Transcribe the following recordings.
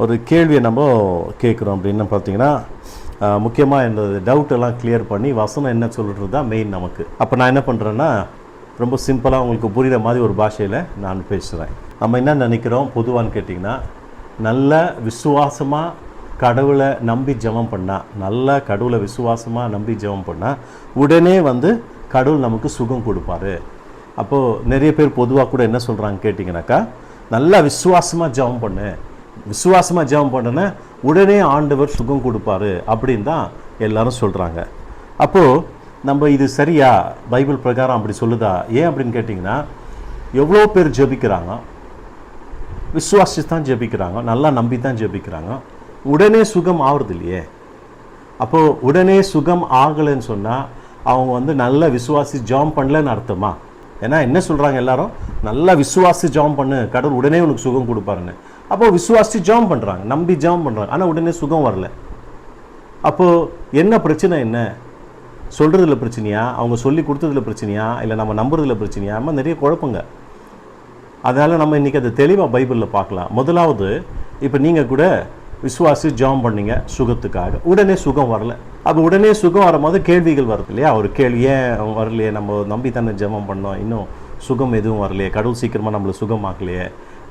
ஒரு கேள்வியை நம்ம கேட்குறோம் அப்படின்னு பார்த்தீங்கன்னா, முக்கியமாக இந்த டவுட்டெல்லாம் கிளியர் பண்ணி வசனம் என்ன சொல்கிறது தான் மெயின் நமக்கு. அப்போ நான் என்ன பண்ணுறேன்னா, ரொம்ப சிம்பிளாக உங்களுக்கு புரிகிற மாதிரி ஒரு பாஷையில் நான் பேசுகிறேன். நம்ம என்ன நினைக்கிறோம் பொதுவான்னு கேட்டிங்கன்னா, நல்ல விசுவாசமாக கடவுளை நம்பி ஜெபம் பண்ணால், நல்லா கடவுளை விசுவாசமாக நம்பி ஜெபம் பண்ணால் உடனே கடவுள் நமக்கு சுகம் கொடுப்பாரு. அப்போது நிறைய பேர் பொதுவாக கூட என்ன சொல்கிறாங்க கேட்டிங்கனாக்கா, நல்லா விசுவாசமாக ஜெபம் பண்ணு, விசுவாசமாக ஜெபம் பண்ணுன்னா உடனே ஆண்டவர் சுகம் கொடுப்பாரு அப்படின்னு தான் எல்லாரும் சொல்கிறாங்க. அப்போது நம்ம இது சரியா, பைபிள் பிரகாரம் அப்படி சொல்லுதா? ஏன் அப்படின்னு கேட்டிங்கன்னா, எவ்வளோ பேர் ஜெபிக்கிறாங்க, விசுவாசி தான் ஜெபிக்கிறாங்க, நல்லா நம்பி தான் ஜெபிக்கிறாங்க, உடனே சுகம் ஆகுறது இல்லையே. அப்போது உடனே சுகம் ஆகலைன்னு சொன்னால் அவங்க நல்ல விசுவாசி ஜெபம் பண்ணலன்னு அர்த்தமா? ஏன்னா என்ன சொல்கிறாங்க எல்லாரும், நல்லா விசுவாசி ஜெபம் பண்ணு, கடவுள் உடனே உனக்கு சுகம் கொடுப்பாருன்னு. அப்போது விசுவாசி ஜெபம் பண்ணுறாங்க, நம்பி ஜெபம் பண்ணுறாங்க, ஆனால் உடனே சுகம் வரல. அப்போது என்ன பிரச்சனை? என்ன சொல்கிறதுல பிரச்சனையா, அவங்க சொல்லி கொடுத்ததில் பிரச்சனையா, இல்லை நம்ம நம்புறதுல பிரச்சனையா? நம்ம நிறைய குழப்பங்க. அதனால் நம்ம இன்றைக்கி அதை தெளிவாக பைபிளில் பார்க்கலாம். முதலாவது, இப்போ நீங்கள் கூட விசுவாசி ஜெபம் பண்ணீங்க சுகத்துக்காக, உடனே சுகம் வரல. அப்போ உடனே சுகம் வரும்போது கேள்விகள் வருது இல்லையா? ஒரு கேள்வி, ஏன் வரலையே, நம்ம நம்பி தானே ஜெபம் பண்ணோம், இன்னும் சுகம் எதுவும் வரலையே, கடவுள் சீக்கிரமாக நம்மளை சுகமாக்கலையே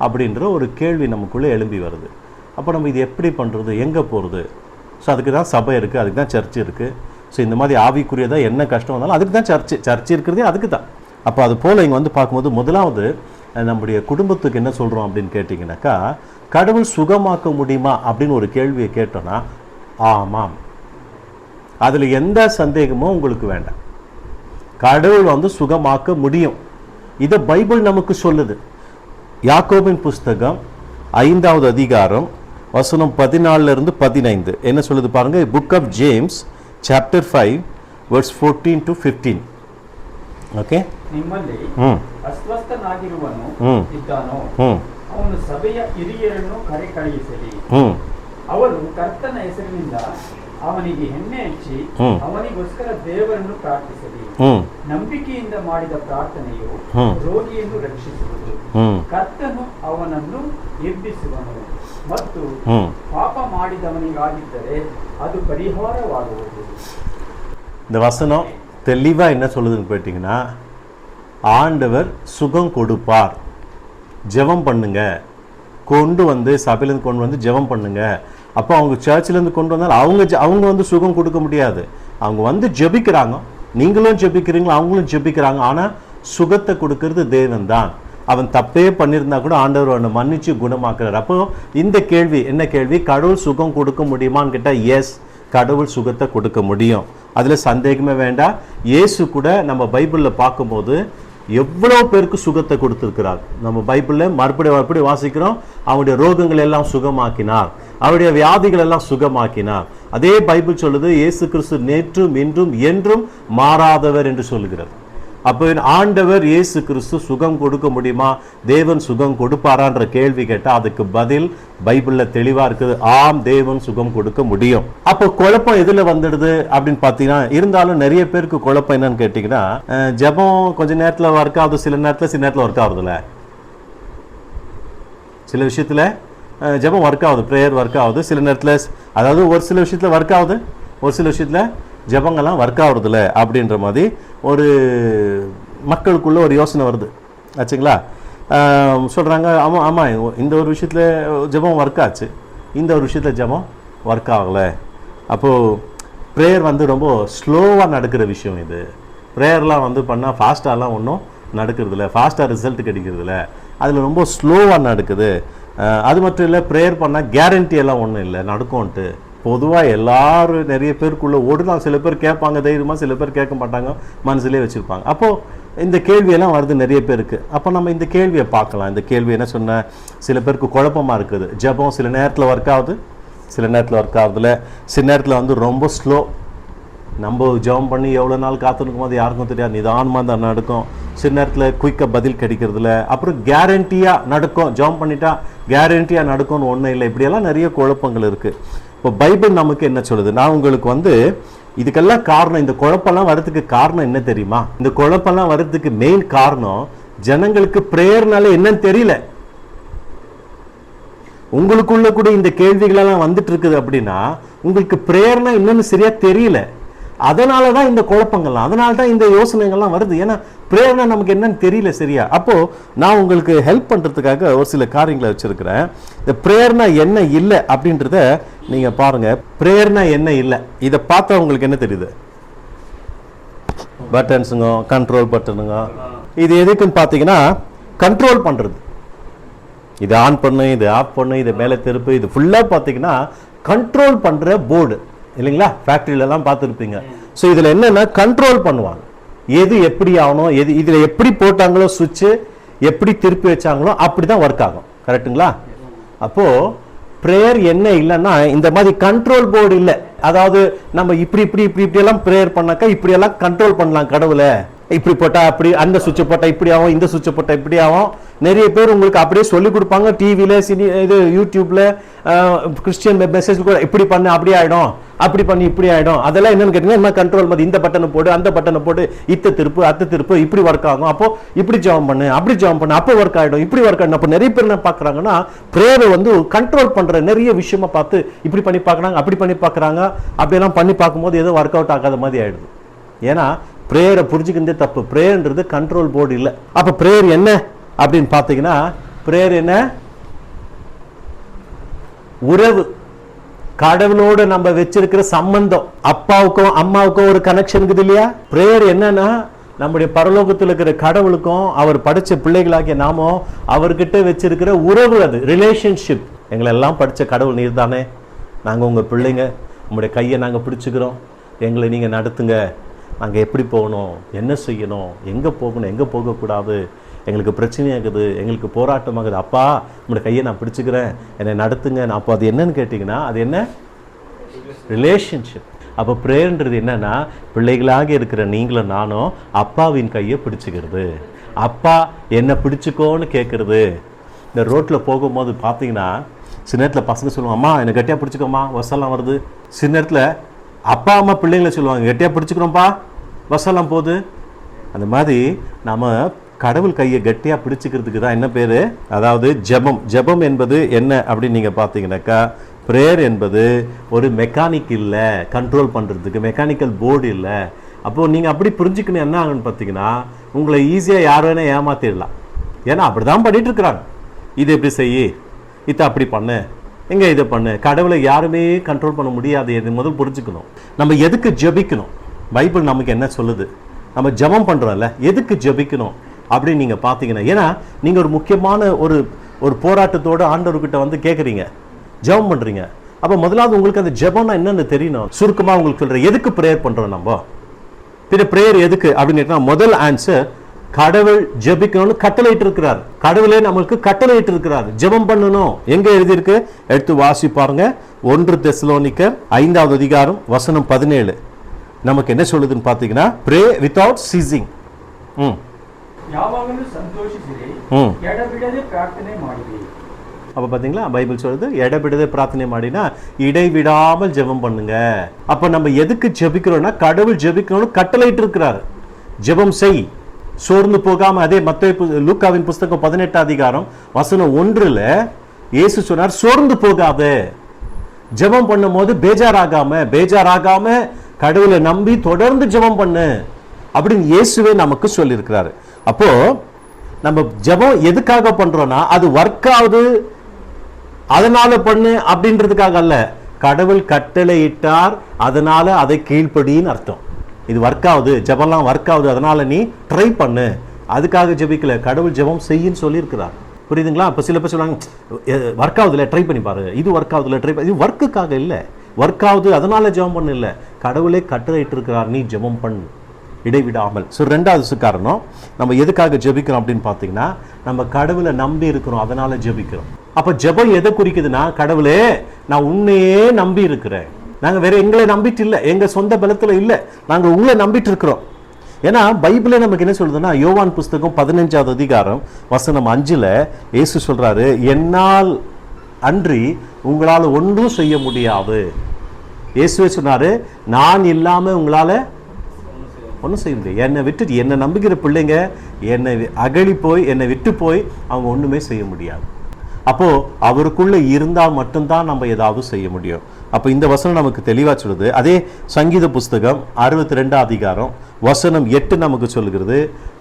அப்படின்ற ஒரு கேள்வி நமக்குள்ளே எழும்பி வருது. அப்போ நம்ம இது எப்படி பண்ணுறது, எங்கே போகிறது? ஸோ அதுக்கு தான் சபை இருக்குது, அதுக்கு தான் சர்ச் இருக்குது. ஸோ இந்த மாதிரி ஆவிக்குரியதாக என்ன கஷ்டம் வந்தாலும் அதுக்கு தான் சர்ச் இருக்கிறதே அதுக்கு தான். அப்போ அது போல் இங்கே பார்க்கும்போது முதலாவது நம்முடைய குடும்பத்துக்கு என்ன சொல்கிறோம் அப்படின்னு கேட்டிங்கனாக்கா, கடவுள் சுகமாக்க முடியுமா அப்படின்னு ஒரு கேள்வியை கேட்டோன்னா, ஆமாம், அதில் எந்த சந்தேகமும் உங்களுக்கு வேண்டாம். கடவுள் சுகமாக்க முடியும். இதை பைபிள் நமக்கு சொல்லுது. யாக்கோபின் புஸ்தகம் 5வது அதிகாரம் வசனம் 14 to 15 என்ன சொல்லுது பாருங்க. Book of James chapter 5 verse 14 to 15. Okay, ನಿಮ್ಮಲ್ಲಿ ಅಸ್ವಸ್ಥನಾಗಿರುವನು ಇದ್ದಾನೋ ಅವನು ಸಭೆಯ ಹಿರಿಯರನ್ನು ಕರೆಯಿಸಲಿ. ಅವರು ಕರ್ತನ ಹೆಸರಿನಿಂದ ಅವನಿಗೆ ಎಣ್ಣೆ ಹಚ್ಚಿ ಅವನಿಗೋಸ್ಕರ ದೇವರನ್ನು ಪ್ರಾರ್ಥಿಸಲಿ. ನಂಬಿಕೆಯಿಂದ ಮಾಡಿದ ಪ್ರಾರ್ಥನೆಯು ರೋಗಿಯನ್ನು ರಕ್ಷಿಸುವುದು. ಕರ್ತನು ಅವನನ್ನು ಎಬ್ಬಿಸುವನು ಮತ್ತು ಪಾಪ ಮಾಡಿದವನಿಗಾಗಿದ್ದರೆ ಅದು ಪರಿಹಾರವಾಗುವುದು. இந்த வசனம் தெளிவாக என்ன சொல்லுதுன்னு கேட்டிங்கன்னா, ஆண்டவர் சுகம் கொடுப்பார். ஜெபம் பண்ணுங்க, சபையிலேருந்து கொண்டு வந்து ஜெபம் பண்ணுங்க. அப்போ அவங்க சர்ச்சிலேருந்து கொண்டு வந்தாலும் அவங்க சுகம் கொடுக்க முடியாது. அவங்க ஜெபிக்கிறாங்க, நீங்களும் ஜெபிக்கிறீங்களா, அவங்களும் ஜெபிக்கிறாங்க, ஆனால் சுகத்தை கொடுக்கறது தேவன் தான். அவன் தப்பே பண்ணியிருந்தா கூட ஆண்டவர் அவனை மன்னிச்சு குணமாக்குறார். அப்போ இந்த கேள்வி என்ன கேள்வி, கடவுள் சுகம் கொடுக்க முடியுமான்னு கேட்டால் எஸ், கடவுள் சுகத்தை கொடுக்க முடியும், அதில் சந்தேகமே வேண்டாம். இயேசு கூட நம்ம பைபிளில் பார்க்கும்போது எவ்வளோ பேருக்கு சுகத்தை கொடுத்துருக்கிறார். நம்ம பைபிளில் மறுபடியும் வாசிக்கிறோம், அவருடைய ரோகங்கள் எல்லாம் சுகமாக்கினார், அவருடைய வியாதிகள் எல்லாம் சுகமாக்கினார். அதே பைபிள் சொல்லுது, இயேசு கிறிஸ்து நேற்றும் இன்றும் என்றும் மாறாதவர் என்று சொல்லுகிறார். அப்போ ஆண்டவர் இயேசு கிறிஸ்து சுகம் கொடுக்க முடியுமா, தேவன் சுகம் கொடுப்பாரான்ற கேள்வி கேட்டால் அதுக்கு பதில் பைபிளில் தெளிவாக இருக்குது. ஆம், தேவன் சுகம் கொடுக்க முடியும். அப்போ குழப்பம் எதில் வந்துடுது அப்படின்னு பார்த்தீங்கன்னா, இருந்தாலும் நிறைய பேருக்கு குழப்பம் என்னன்னு கேட்டிங்கன்னா, ஜெபம் கொஞ்ச நேரத்தில் ஒர்க் ஆகுது, சில நேரத்தில் ஒர்க் ஆகுதுல்ல. சில விஷயத்தில் ஜெபம் ஒர்க் ஆகுது, ப்ரேயர் ஒர்க் ஆகுது, சில நேரத்தில், அதாவது ஒரு சில விஷயத்தில் ஒர்க் ஆகுது, ஒரு சில விஷயத்தில் ஜெபங்கள்லாம் ஒர்க் ஆகுறதில்ல அப்படின்ற மாதிரி ஒரு மக்களுக்குள்ள ஒரு யோசனை வருது ஆச்சுங்களா. சொல்கிறாங்க, ஆமாம் இந்த ஒரு விஷயத்தில் ஜெபம் ஒர்க் ஆச்சு, இந்த ஒரு விஷயத்தில் ஜெபம் ஒர்க் ஆகலை. அப்போது ப்ரேயர் ரொம்ப ஸ்லோவாக நடக்கிற விஷயம் இது. ப்ரேயர்லாம் பண்ணால் ஃபாஸ்ட்டாலாம் ஒன்றும் நடக்கிறதில்ல, ஃபாஸ்ட்டாக ரிசல்ட் கிடைக்கிறதில்ல, அதில் ரொம்ப ஸ்லோவாக நடக்குது. அது மட்டும் இல்லை, ப்ரேயர் பண்ணால் கேரண்டி எல்லாம் ஒன்றும் இல்லை நடக்கும்ன்ட்டு பொதுவாக எல்லாரும் நிறைய பேருக்குள்ளே ஓடுலாம். சில பேர் கேட்பாங்க தைரியமாக, சில பேர் கேட்க மாட்டாங்க, மனசுலேயே வச்சுருப்பாங்க. அப்போது இந்த கேள்வியெல்லாம் வருது நிறைய பேருக்கு. அப்போ நம்ம இந்த கேள்வியை பார்க்கலாம். இந்த கேள்வி என்ன சொன்ன, சில பேருக்கு குழப்பமாக இருக்குது. ஜெபம் சில நேரத்தில் ஒர்க் ஆகுது, சில நேரத்தில் ஒர்க் ஆகுதுல, சில நேரத்தில் ரொம்ப ஸ்லோ. நம்ம ஜெபம் பண்ணி எவ்வளோ நாள் காத்துருக்கும் போது யாருக்கும் தெரியாது, நிதானமாக தான் நடக்கும். சில நேரத்தில் குயிக்காக பதில் கிடைக்கிறதுல, அப்புறம் கேரண்டியாக நடக்கும், ஜெபம் பண்ணிட்டா கேரண்டியாக நடக்கும்னு ஒன்றும் இல்லை. இப்படியெல்லாம் நிறைய குழப்பங்கள் இருக்குது. இப்போ பைபிள் நமக்கு என்ன சொல்லுது, நான் உங்களுக்கு இதுக்கெல்லாம் காரணம், இந்த குழப்பம்லாம் வர்றதுக்கு காரணம் என்ன தெரியுமா? இந்த குழப்பம்லாம் வர்றதுக்கு மெயின் காரணம் ஜனங்களுக்கு ப்ரேயர்னால என்னன்னு தெரியல. உங்களுக்குள்ள கூட இந்த கேள்விகளெல்லாம் வந்துட்டு இருக்குது அப்படின்னா உங்களுக்கு ப்ரேயர்னா என்னன்னு சரியா தெரியல. அதனால தான் இந்த குழப்பங்கள்லாம், அதனால தான் இந்த யோசனைகள்லாம் வருது. ஏன்னா ப்ரேயர்னா நமக்கு என்னன்னு தெரியல சரியா. அப்போ நான் உங்களுக்கு ஹெல்ப் பண்றதுக்காக ஒரு சில காரியங்களை வச்சிருக்கிறேன். இந்த ப்ரேயர்னா என்ன இல்லை அப்படின்றத நீங்க பாருங்க. ப்ரேயர்னா என்ன இல்லை இதை பார்த்தா உங்களுக்கு என்ன தெரியுது? பட்டன்ஸுங்க, கண்ட்ரோல் பட்டனுங்க. இது எதுக்குன்னு பார்த்தீங்கன்னா கண்ட்ரோல் பண்றது. இது ஆன் பண்ணு, இது ஆஃப் பண்ணு, இது மேலே திருப்பு, இது ஃபுல்லாக பார்த்தீங்கன்னா கண்ட்ரோல் பண்ணுற போர்டு இல்லைங்களா? ஃபேக்ட்ரியிலலாம் பார்த்துருப்பீங்க. ஸோ இதில் என்னென்னா கண்ட்ரோல் பண்ணுவாங்க. எது எப்படி ஆகணும், எது இதில் எப்படி போட்டாங்களோ சுவிட்சு, எப்படி திருப்பி வச்சாங்களோ அப்படி தான் ஒர்க் ஆகும். கரெக்டுங்களா? அப்போது ப்ரேயர் என்ன இல்லைன்னா இந்த மாதிரி கண்ட்ரோல் போர்டு இல்லை. அதாவது நம்ம இப்படி இப்படி இப்படி இப்படியெல்லாம் ப்ரேயர் பண்ணாக்கா இப்படியெல்லாம் கண்ட்ரோல் பண்ணலாம் கடவுளை. இப்படி போட்டால் அப்படி, அந்த சுவிட்சை போட்டால் இப்படி ஆகும், இந்த சுவிட்சை போட்டால் இப்படி ஆகும். நிறைய பேர் உங்களுக்கு அப்படியே சொல்லி கொடுப்பாங்க டிவியில், இது யூடியூப்ல, கிறிஸ்டியன் மெசேஜ் கூட இப்படி பண்ணு அப்படி ஆகிடும், அப்படி பண்ணி இப்படி ஆகிடும். அதெல்லாம் என்னன்னு கேட்டீங்கன்னா என்ன கண்ட்ரோல் மாதிரி இந்த பட்டனை போடு, அந்த பட்டனை போட்டு, இத்த திருப்பு அத்த திருப்பு, இப்படி ஒர்க் ஆகும். அப்போ இப்படி ஜாம் பண்ணு, அப்படி ஜாம் பண்ணு, அப்போ ஒர்க் ஆகிடும், இப்படி ஒர்க் ஆகிடும். அப்போ நிறைய பேர் என்ன பார்க்குறாங்கன்னா ப்ரேயரை வந்து கண்ட்ரோல் பண்ணுற நிறைய விஷயமா பார்த்து இப்படி பண்ணி பார்க்குறாங்க, அப்படி பண்ணி பார்க்குறாங்க. அப்படியெல்லாம் பண்ணி பார்க்கும்போது எதுவும் ஒர்க் அவுட் ஆகாத மாதிரி ஆகிடுது. ஏன்னா ப்ரேயரை புரிஞ்சுக்கிறதே தப்பு. ப்ரேயர்ன்றது கண்ட்ரோல் போர்டு இல்லை. அப்போ ப்ரேயர் என்ன அப்படின்னு பார்த்தீங்கன்னா ப்ரேயர் என்ன? உறவு, கடவுளோடு நம்ம வச்சிருக்கிற சம்பந்தம். அப்பாவுக்கும் அம்மாவுக்கும் ஒரு கனெக்ஷன் இருக்குது இல்லையா? ப்ரேயர் என்னன்னா நம்முடைய பரலோகத்தில் இருக்கிற கடவுளுக்கும் அவர் படிச்ச பிள்ளைகளாகிய நாமும் அவர்கிட்ட வச்சிருக்கிற உறவு. அது ரிலேஷன்ஷிப். எங்களை எல்லாம் படிச்ச கடவுள் நீர் தானே, நாங்கள் உங்கள் பிள்ளைங்க, உங்களுடைய கையை நாங்கள் பிடிச்சிக்கிறோம், எங்களை நீங்கள் நடத்துங்க, நாங்கள் எப்படி போகணும், என்ன செய்யணும், எங்கே போகணும், எங்கே போகக்கூடாது, எங்களுக்கு பிரச்சனையாகுது, எங்களுக்கு போராட்டமாகுது, அப்பா உங்களுடைய கையை நான் பிடிச்சிக்கிறேன், என்னை நடத்துங்க. அப்போ அது என்னன்னு கேட்டிங்கன்னா அது என்ன? ரிலேஷன்ஷிப். அப்போ ப்ரேயர்ன்றது என்னன்னா பிள்ளைகளாக இருக்கிற நீங்களும் நானும் அப்பாவின் கையை பிடிச்சிக்கிறது. அப்பா என்னை பிடிச்சிக்கோன்னு கேட்குறது. இந்த ரோட்டில் போகும்போது பார்த்தீங்கன்னா சில நேரத்தில் பசங்க சொல்லுவாங்க, அம்மா என்னை கட்டியாக பிடிச்சிக்கோம்மா, பஸ்ஸெல்லாம் வருது. சில நேரத்தில் அப்பா அம்மா பிள்ளைங்களை சொல்லுவாங்க, கட்டியாக பிடிச்சிக்கிறோம்ப்பா, பஸ்ஸெல்லாம் போகுது. அந்த மாதிரி நம்ம கடவுள் கையை கட்டியாக பிடிச்சிக்கிறதுக்கு தான் என்ன பேர்? அதாவது ஜெபம். ஜெபம் என்பது என்ன அப்படின்னு நீங்கள் பார்த்தீங்கன்னாக்கா ப்ரேயர் என்பது ஒரு மெக்கானிக் இல்லை, கண்ட்ரோல் பண்ணுறதுக்கு மெக்கானிக்கல் போர்டு இல்லை. அப்போது நீங்கள் அப்படி புரிஞ்சுக்கணும் என்ன ஆகுன்னு பார்த்தீங்கன்னா உங்களை ஈஸியாக யார் வேணால் ஏமாற்றிடலாம். ஏன்னா அப்படி தான் பண்ணிகிட்டு இருக்கிறாங்க. இது எப்படி செய்யி, இதை அப்படி பண்ணு, எங்கே இதை பண்ணு. கடவுளை யாருமே கண்ட்ரோல் பண்ண முடியாது. எது முதல் புரிஞ்சுக்கணும். நம்ம எதுக்கு ஜெபிக்கணும், பைபிள் நமக்கு என்ன சொல்லுது, நம்ம ஜெபம் பண்ணுறோம்ல, எதுக்கு ஜெபிக்கணும் அப்படின்னு நீங்கள் பார்த்தீங்கன்னா, ஏன்னா நீங்கள் ஒரு முக்கியமான ஒரு போராட்டத்தோடு ஆண்டவர்கிட்ட வந்து கேட்குறீங்க, ஜெபம் பண்ணுறீங்க. அப்போ முதலாவது உங்களுக்கு அந்த ஜெபம்னா என்னென்னு தெரியணும். சுருக்கமாக உங்களுக்கு சொல்கிறேன், எதுக்கு ப்ரேயர் பண்ணுறோம் நம்ம, பின்ன ப்ரேயர் எதுக்கு அப்படின்னு கேட்டால் முதல் ஆன்சர் கடவுள் ஜெபிக்கணும்னு கட்டளையிட்டு இருக்கிறார். கடவுளே நம்மளுக்கு கட்டளையிட்டு இருக்கிறார், ஜெபம் பண்ணணும். எங்க எழுதியிருக்கு எடுத்து வாசி பாருங்க. 1 தெசலோனிக்கர் 5வது அதிகாரம் வசனம் 17 நமக்கு என்ன சொல்லுதுன்னு பார்த்தீங்கன்னா ப்ரே வித்அவுட் சீசிங். ಯಾವಾಗಲೂ ಸಂತೋಷಿಸಿರಿ, ಎಡಬಿಡದೆ ಪ್ರಾರ್ಥನೆ ಮಾಡಿರಿ. அப்போ பார்த்தீங்களா பைபிள் சொல்லுது எடபிடதே பிரார்த்தனை ಮಾಡಿனா இடைவிடாமல் ஜெபம் பண்ணுங்க. அப்போ நம்ம எதுக்கு ஜெபிக்கிறோம்னா கடவுள் ஜெபிக்கணும்னு கட்டளையிட்டு இருக்கிறார். ஜெபம் செய், சோர்ந்து போகாம. அதே மத்தேயு லூக்காவின் புஸ்தகம் 18 அதிகாரம் வசனம் 1 இயேசு சொன்னார், சோர்ந்து போகாத, ஜெபம் பண்ணும் போது பேஜாராகாம கடவுளை நம்பி தொடர்ந்து ஜெபம் பண்ணு அப்படின்னு இயேசுவே நமக்கு சொல்லியிருக்கிறாரு. அப்போ நம்ம ஜெபம் எதுக்காக பண்றோம்னா அது ஒர்க் ஆகுது அதனால பண்ணு அப்படின்றதுக்காக அல்ல. கடவுள் கட்டளையிட்டார் அதனால அதை கீழ்ப்படின்னு அர்த்தம். இது ஒர்க் ஆகுது, ஜெபம்லாம் ஒர்க் ஆகுது, அதனால நீ ட்ரை பண்ணு, அதுக்காக ஜெபிக்கல, கடவுள் ஜெபம் செய்யின்னு சொல்லியிருக்கிறார். புரியுதுங்களா? இப்போ சில பேர் சொல்லுவாங்க ஒர்க் ஆகுதுல ட்ரை பண்ணி பாரு, இது ஒர்க் ஆகுதுல ட்ரை பண்ணி. இது ஒர்க்குக்காக இல்லை, ஒர்க் ஆகுது அதனால ஜெபம் பண்ணு இல்லை, கடவுளே கட்டளையிட்டு இருக்கிறார், நீ ஜெபம் பண்ணு இடைவிடாமல். ஸோ 2வது காரணம் நம்ம எதுக்காக ஜெபிக்கிறோம் அப்படின்னு பார்த்தீங்கன்னா நம்ம கடவுளை நம்பி இருக்கிறோம், அதனால ஜெபிக்கிறோம். அப்போ ஜெபம் எதை குறிக்குதுன்னா கடவுளே நான் உன்னையே நம்பி இருக்கிறேன், நாங்கள் வேற எங்களை நம்பிட்டு இல்லை, எங்கள் சொந்த பலத்தில் இல்லை, நாங்கள் உங்களை நம்பிட்டு இருக்கிறோம். ஏன்னா பைபிளே நமக்கு என்ன சொல்லுதுன்னா யோவான் புஸ்தகம் 15வது அதிகாரம் வசனம் 5 இயேசு சொல்றாரு, என்னால் அன்றி உங்களால் ஒன்றும் செய்ய முடியாது. இயேசுவே சொன்னாரு, நான் இல்லாம உங்களால ஒன்றும் செய்ய முடியாது. என்னை விட்டு என்னை நம்புகிற பிள்ளைங்க என்னை அகழி போய் என்னை விட்டு போய் அவங்க ஒன்றுமே செய்ய முடியாது. அப்போ அவருக்குள்ள இருந்தால் மட்டும்தான் நம்ம ஏதாவது செய்ய முடியும். அப்போ இந்த வசனம் நமக்கு தெளிவா சொல்லுது. அதே சங்கீத புஸ்தகம் 62 அதிகாரம் வசனம் 8 நமக்கு சொல்லுகிறது,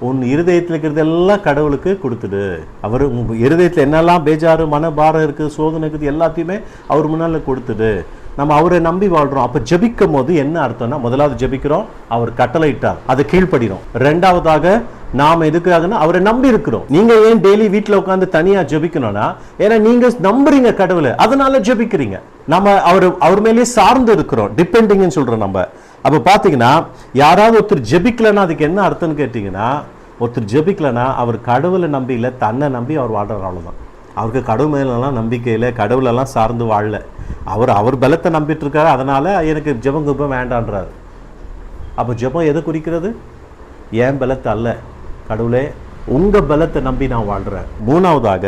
உன் இருதயத்தில் இருக்கிறது எல்லாம் கடவுளுக்கு கொடுத்துடு. அவர் இருதயத்தில் என்னெல்லாம் பேஜாறு மனபாரம் இருக்குது, சோதனை இருக்குது, எல்லாத்தையுமே அவர் முன்னால் கொடுத்துடு. நம்ம அவரை நம்பி வாழ்றோம். அப்போ ஜெபிக்கும் போது என்ன அர்த்தம்னா, முதலாவது ஜெபிக்கிறோம், அவர் கட்டளையிட்டார், அதை கீழ்ப்படினோம். ரெண்டாவதாக நாம எதுக்காகனா அவரை நம்பி இருக்கிறோம். நீங்க ஏன் டெய்லி வீட்டில் உட்காந்து தனியா ஜெபிக்கணும்னா, ஏன்னா நீங்க நம்புறீங்க கடவுளை, அதனால ஜெபிக்கிறீங்க. நம்ம அவர் மேலேயே சார்ந்து இருக்கிறோம், டிபெண்டிங்னு சொல்றோம் நம்ம. அப்ப பாத்தீங்கன்னா யாராவது ஒருத்தர் ஜெபிக்கலன்னா அதுக்கு என்ன அர்த்தம்னு கேட்டீங்கன்னா, ஒருத்தர் ஜெபிக்கலன்னா அவர் கடவுளை நம்பி இல்லை, தன்னை நம்பி அவர் வாழ்றாரு, அவ்வளவுதான். அவருக்கு கடவுள் மேலாம் நம்பிக்கை இல்லை, கடவுளெல்லாம் சார்ந்து வாழல. அவர் பலத்தை நம்பிட்டு இருக்காரு, அதனால எனக்கு ஜெபம் குப்பம் வேண்டான்றாரு. அப்போ ஜெபம் எதை குறிக்கிறது? ஏன் பலத்தை அல்ல, கடவுளே உங்க பலத்தை நம்பி நான் வாழ்றேன். மூணாவதாக